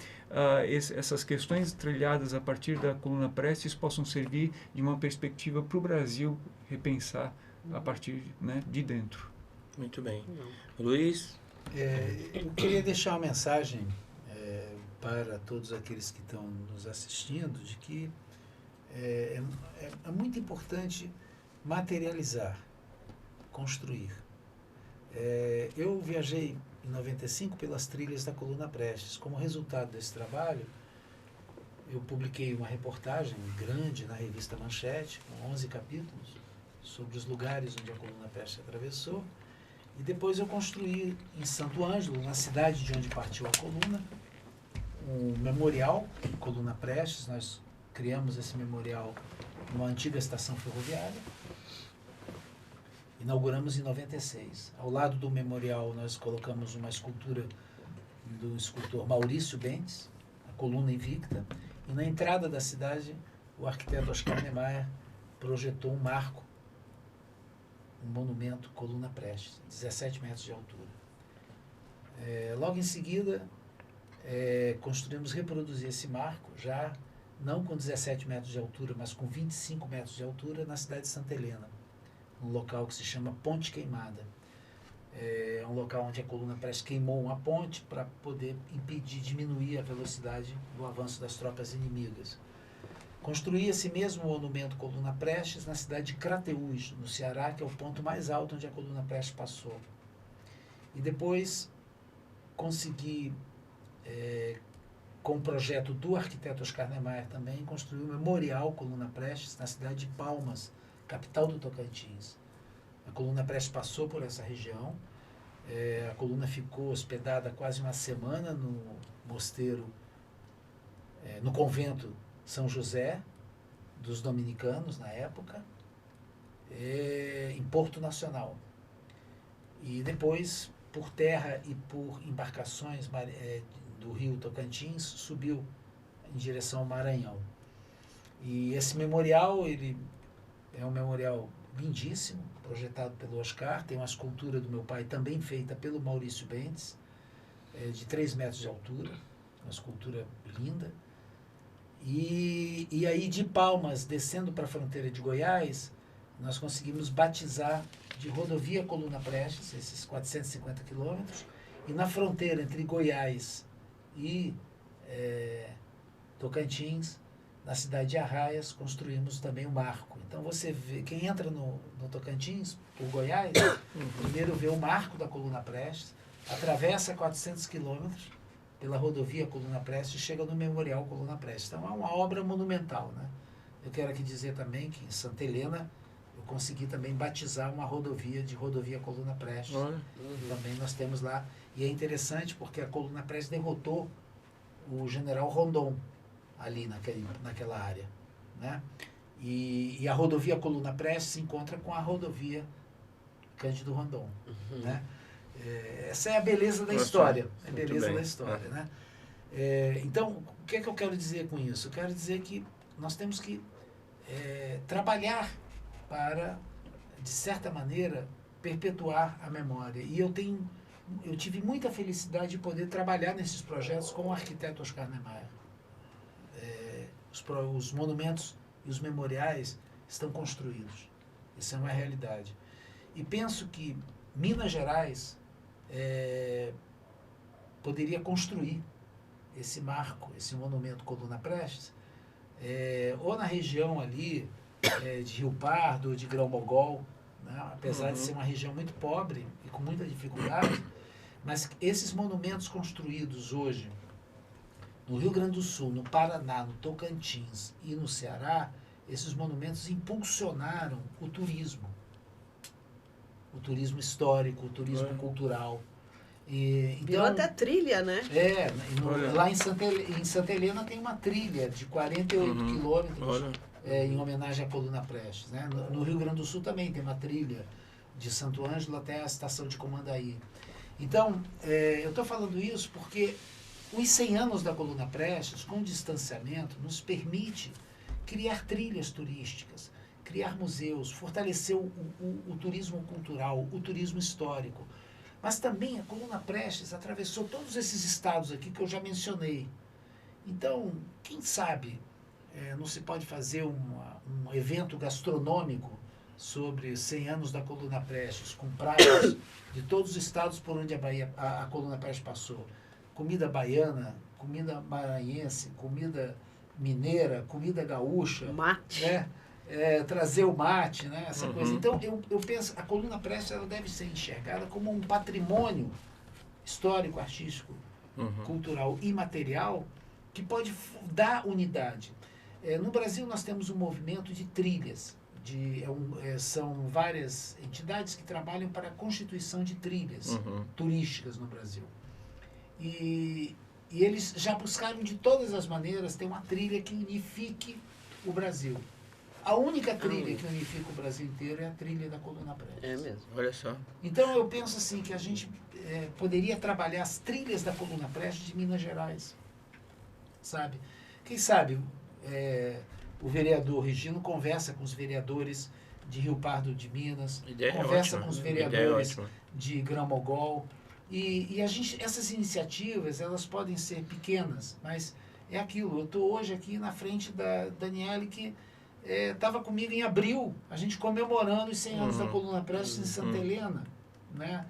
essas questões trilhadas a partir da Coluna Prestes possam servir de uma perspectiva para o Brasil repensar a partir, né, de dentro. Muito bem. Luiz? Eu queria deixar uma mensagem para todos aqueles que estão nos assistindo de que é muito importante materializar, construir. Eu viajei em 95 pelas trilhas da Coluna Prestes. Como resultado desse trabalho, eu publiquei uma reportagem grande na revista Manchete, com 11 capítulos, sobre os lugares onde a Coluna Prestes atravessou. E depois eu construí em Santo Ângelo, na cidade de onde partiu a coluna, um memorial, Coluna Prestes. Nós criamos esse memorial numa antiga estação ferroviária. Inauguramos em 96. Ao lado do memorial, nós colocamos uma escultura do escultor Maurício Bentes, a Coluna Invicta, e na entrada da cidade, o arquiteto Oscar Niemeyer projetou um marco, um monumento Coluna Prestes, 17 metros de altura. Logo em seguida, construímos reproduzir esse marco, já não com 17 metros de altura, mas com 25 metros de altura, na cidade de Santa Helena, um local que se chama Ponte Queimada. É um local onde a Coluna Prestes queimou uma ponte para poder diminuir a velocidade do avanço das tropas inimigas. Construí esse mesmo monumento Coluna Prestes na cidade de Crateús, no Ceará, que é o ponto mais alto onde a Coluna Prestes passou. E depois consegui, com o projeto do arquiteto Oscar Niemeyer também, construir o memorial Coluna Prestes na cidade de Palmas, capital do Tocantins. A Coluna Prestes passou por essa região. A coluna ficou hospedada quase uma semana no mosteiro, no convento São José, dos dominicanos na época, em Porto Nacional. E depois, por terra e por embarcações do rio Tocantins, subiu em direção ao Maranhão. E esse memorial, ele é um memorial lindíssimo, projetado pelo Oscar. Tem uma escultura do meu pai também feita pelo Maurício Bentes, de 3 metros de altura, uma escultura linda. E aí de Palmas, descendo para a fronteira de Goiás, nós conseguimos batizar de rodovia Coluna Prestes, esses 450 quilômetros, e na fronteira entre Goiás e Tocantins, na cidade de Arraias, construímos também um marco. Então você vê, quem entra no Tocantins, por Goiás, primeiro vê o marco da Coluna Prestes, atravessa 400 quilômetros pela rodovia Coluna Prestes e chega no memorial Coluna Prestes. Então é uma obra monumental, né? Eu quero aqui dizer também que em Santa Helena eu consegui também batizar uma rodovia de rodovia Coluna Prestes. Também nós temos lá. E é interessante porque a Coluna Prestes derrotou o general Rondon ali naquela área, né? E a rodovia Coluna Prestes se encontra com a rodovia Cândido Rondon, né? Essa é a beleza da história, né? Então, o que é que eu quero dizer com isso? Eu quero dizer que nós temos que trabalhar para, de certa maneira, perpetuar a memória. E eu tive muita felicidade de poder trabalhar nesses projetos com o arquiteto Oscar Niemeyer. Os monumentos e os memoriais estão construídos. Isso é uma realidade. E penso que Minas Gerais poderia construir esse marco, esse monumento Coluna Prestes, ou na região ali de Rio Pardo, de Grão-Mogol, né? Apesar de ser uma região muito pobre e com muita dificuldade, mas esses monumentos construídos hoje no Rio Grande do Sul, no Paraná, no Tocantins e no Ceará, esses monumentos impulsionaram o turismo histórico, o turismo cultural. Virou até trilha, né? Lá em Santa Helena tem uma trilha de 48 quilômetros em homenagem à Coluna Prestes. Né? No Rio Grande do Sul também tem uma trilha de Santo Ângelo até a estação de Comandaí. Então, eu estou falando isso porque os 100 anos da Coluna Prestes, com distanciamento, nos permite criar trilhas turísticas, criar museus, fortalecer o turismo cultural, o turismo histórico. Mas também a Coluna Prestes atravessou todos esses estados aqui que eu já mencionei. Então, quem sabe não se pode fazer um evento gastronômico sobre 100 anos da Coluna Prestes, com praias de todos os estados por onde a Coluna Prestes passou. Comida baiana, comida maranhense, comida mineira, comida gaúcha. Mate. Né? Trazer o mate, né? Essa coisa. Então, eu penso, a Coluna Prestes ela deve ser enxergada como um patrimônio histórico, artístico, cultural e material que pode dar unidade. No Brasil, nós temos um movimento de trilhas. São várias entidades que trabalham para a constituição de trilhas turísticas no Brasil. E eles já buscaram de todas as maneiras ter uma trilha que unifique o Brasil. A única trilha que unifica o Brasil inteiro é a trilha da Coluna Prestes. É mesmo. Olha só. Então eu penso assim que a gente poderia trabalhar as trilhas da Coluna Prestes de Minas Gerais. Sabe? Quem sabe o vereador Regino conversa com os vereadores de Rio Pardo de Minas, conversa com os vereadores de Grão-Mogol. E essas iniciativas, elas podem ser pequenas, mas é aquilo. Eu estou hoje aqui na frente da Daniele, que estava comigo em abril, a gente comemorando os 100 anos da Coluna Prestes em Santa Helena. Né?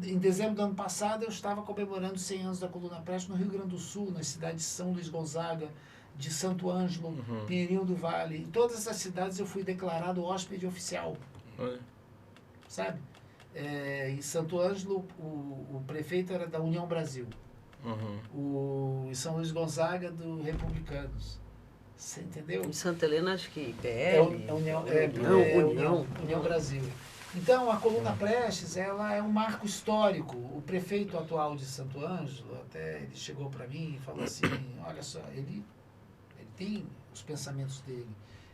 Em dezembro do ano passado, eu estava comemorando os 100 anos da Coluna Prestes no Rio Grande do Sul, nas cidades de São Luís Gonzaga, de Santo Ângelo, Pinheirinho do Vale. Em todas essas cidades eu fui declarado hóspede oficial. Sabe? Em Santo Ângelo, o prefeito era da União Brasil. Em São Luís Gonzaga, do Republicanos. Você entendeu? Em Santa Helena, acho que PL. União Brasil. Então, a Coluna Prestes, ela é um marco histórico. O prefeito atual de Santo Ângelo, até ele chegou para mim e falou assim, olha só, ele tem os pensamentos dele.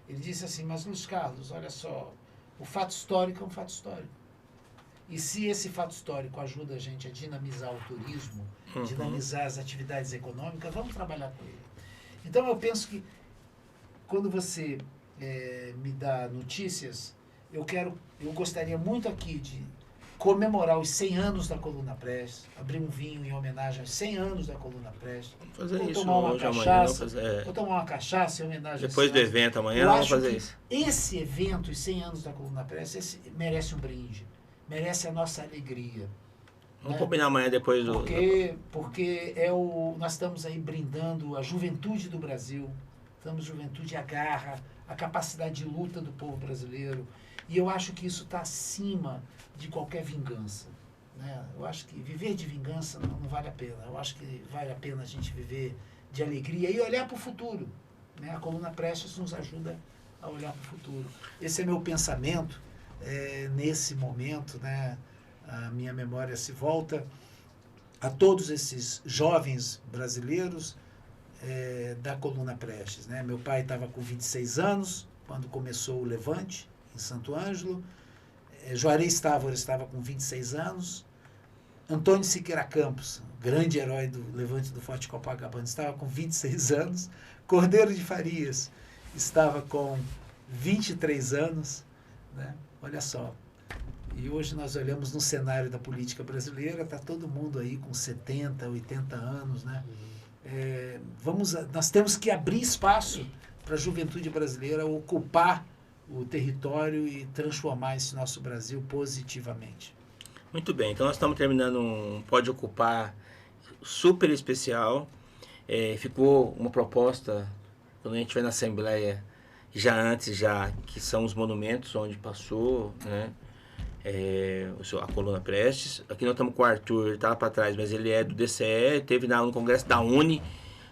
Ele disse assim, mas Luiz Carlos, olha só, o fato histórico é um fato histórico. E se esse fato histórico ajuda a gente a dinamizar o turismo, dinamizar as atividades econômicas, vamos trabalhar com ele. Então, eu penso que quando você me dá notícias, eu gostaria muito aqui de comemorar os 100 anos da Coluna Prestes, abrir um vinho em homenagem aos 100 anos da Coluna Prestes. Vamos fazer Vou isso tomar uma hoje, cachaça, amanhã. vou tomar uma cachaça em homenagem Depois do evento amanhã, vamos fazer isso. Esse evento, os 100 anos da Coluna Prestes, merece um brinde, merece a nossa alegria. Vamos combinar amanhã depois do... Porque nós estamos aí brindando a juventude do Brasil, juventude, a garra, a capacidade de luta do povo brasileiro. E eu acho que isso está acima de qualquer vingança. Né? Eu acho que viver de vingança não vale a pena. Eu acho que vale a pena a gente viver de alegria e olhar para o futuro. Né? A Coluna Prestes nos ajuda a olhar para o futuro. Esse é meu pensamento nesse momento. Né? A minha memória se volta a todos esses jovens brasileiros da Coluna Prestes. Né? Meu pai estava com 26 anos quando começou o Levante, em Santo Ângelo. Juarez Távora estava com 26 anos. Antônio Siqueira Campos, grande herói do Levante do Forte Copacabana, estava com 26 anos. Cordeiro de Farias estava com 23 anos, né? Olha só. E hoje nós olhamos no cenário da política brasileira, está todo mundo aí com 70, 80 anos, né? Nós temos que abrir espaço para a juventude brasileira ocupar o território e transformar esse nosso Brasil positivamente. Muito bem, então nós estamos terminando um Pode Ocupar super especial. Ficou uma proposta, quando a gente vai na Assembleia, que são os monumentos onde passou, né? A Coluna Prestes. Aqui nós estamos com o Arthur, ele está lá para trás, mas ele é do DCE, teve no Congresso da UNE,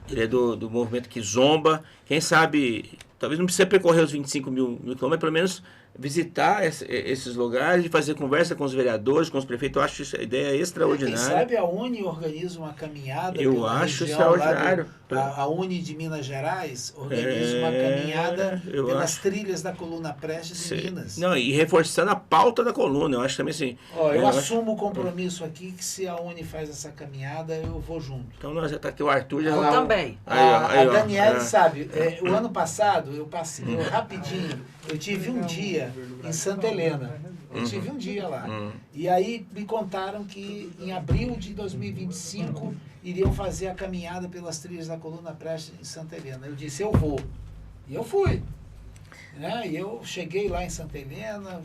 ele é do movimento Kizomba. Quem sabe, talvez não precise percorrer os 25 mil quilômetros, mas pelo menos visitar esses lugares e fazer conversa com os vereadores, com os prefeitos. Eu acho isso a ideia extraordinária. Quem sabe a UNE organiza uma caminhada. Eu acho extraordinário. A UNE de Minas Gerais organiza uma caminhada pelas trilhas da Coluna Prestes em Minas. Não, e reforçando a pauta da coluna, eu acho também assim. Eu assumo o compromisso aqui que se a UNE faz essa caminhada, eu vou junto. Então nós já está aqui o Arthur. Eu também. A Daniele sabe, o ano passado eu passei, rapidinho, eu tive um dia em Santa Helena. Eu tive um dia lá. E aí me contaram que em abril de 2025 iriam fazer a caminhada pelas trilhas da Coluna Prestes em Santa Helena. Eu disse, eu vou. E eu fui. Né? E eu cheguei lá em Santa Helena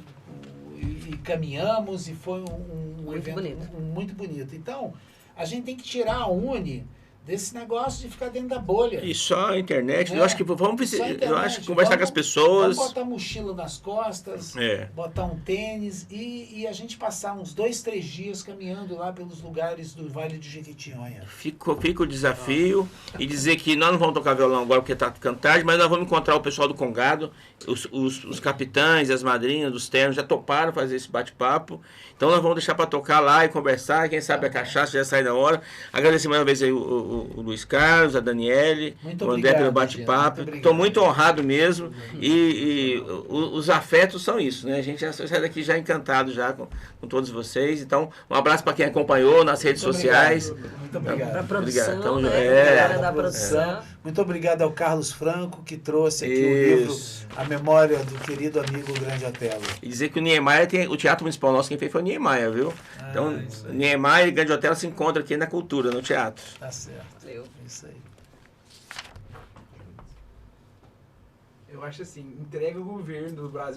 e caminhamos e foi um evento bonito. Muito bonito. Então, a gente tem que tirar a UNE desse negócio de ficar dentro da bolha. E só a internet. Eu acho que eu acho que conversar com as Vamos pessoas. botar mochila nas costas, botar um tênis e a gente passar uns 2, 3 dias caminhando lá pelos lugares do Vale de Jequitinhonha. Fica o desafio e dizer que nós não vamos tocar violão agora porque está ficando tarde, mas nós vamos encontrar o pessoal do Congado, os capitães, as madrinhas dos ternos já toparam fazer esse bate-papo. Então nós vamos deixar para tocar lá e conversar, quem sabe a cachaça já sai na hora. Agradecer mais uma vez aí o Luiz Carlos, a Daniele, o André pelo bate-papo. Estou muito honrado mesmo. E os afetos são isso, né? A gente já sai daqui já encantado já com todos vocês. Então, um abraço para quem acompanhou nas redes sociais. Muito obrigado. Para a produção, Então, galera da produção. Muito obrigado ao Carlos Franco, que trouxe aqui o livro A Memória do Querido Amigo Grande Otelo. E dizer que o Niemeyer o Teatro Municipal nosso, quem fez foi o Niemeyer, viu? Então, Niemeyer e Grande Otelo se encontram aqui na cultura, no teatro. Tá certo. Isso aí. Eu acho assim, entrega o governo do Brasil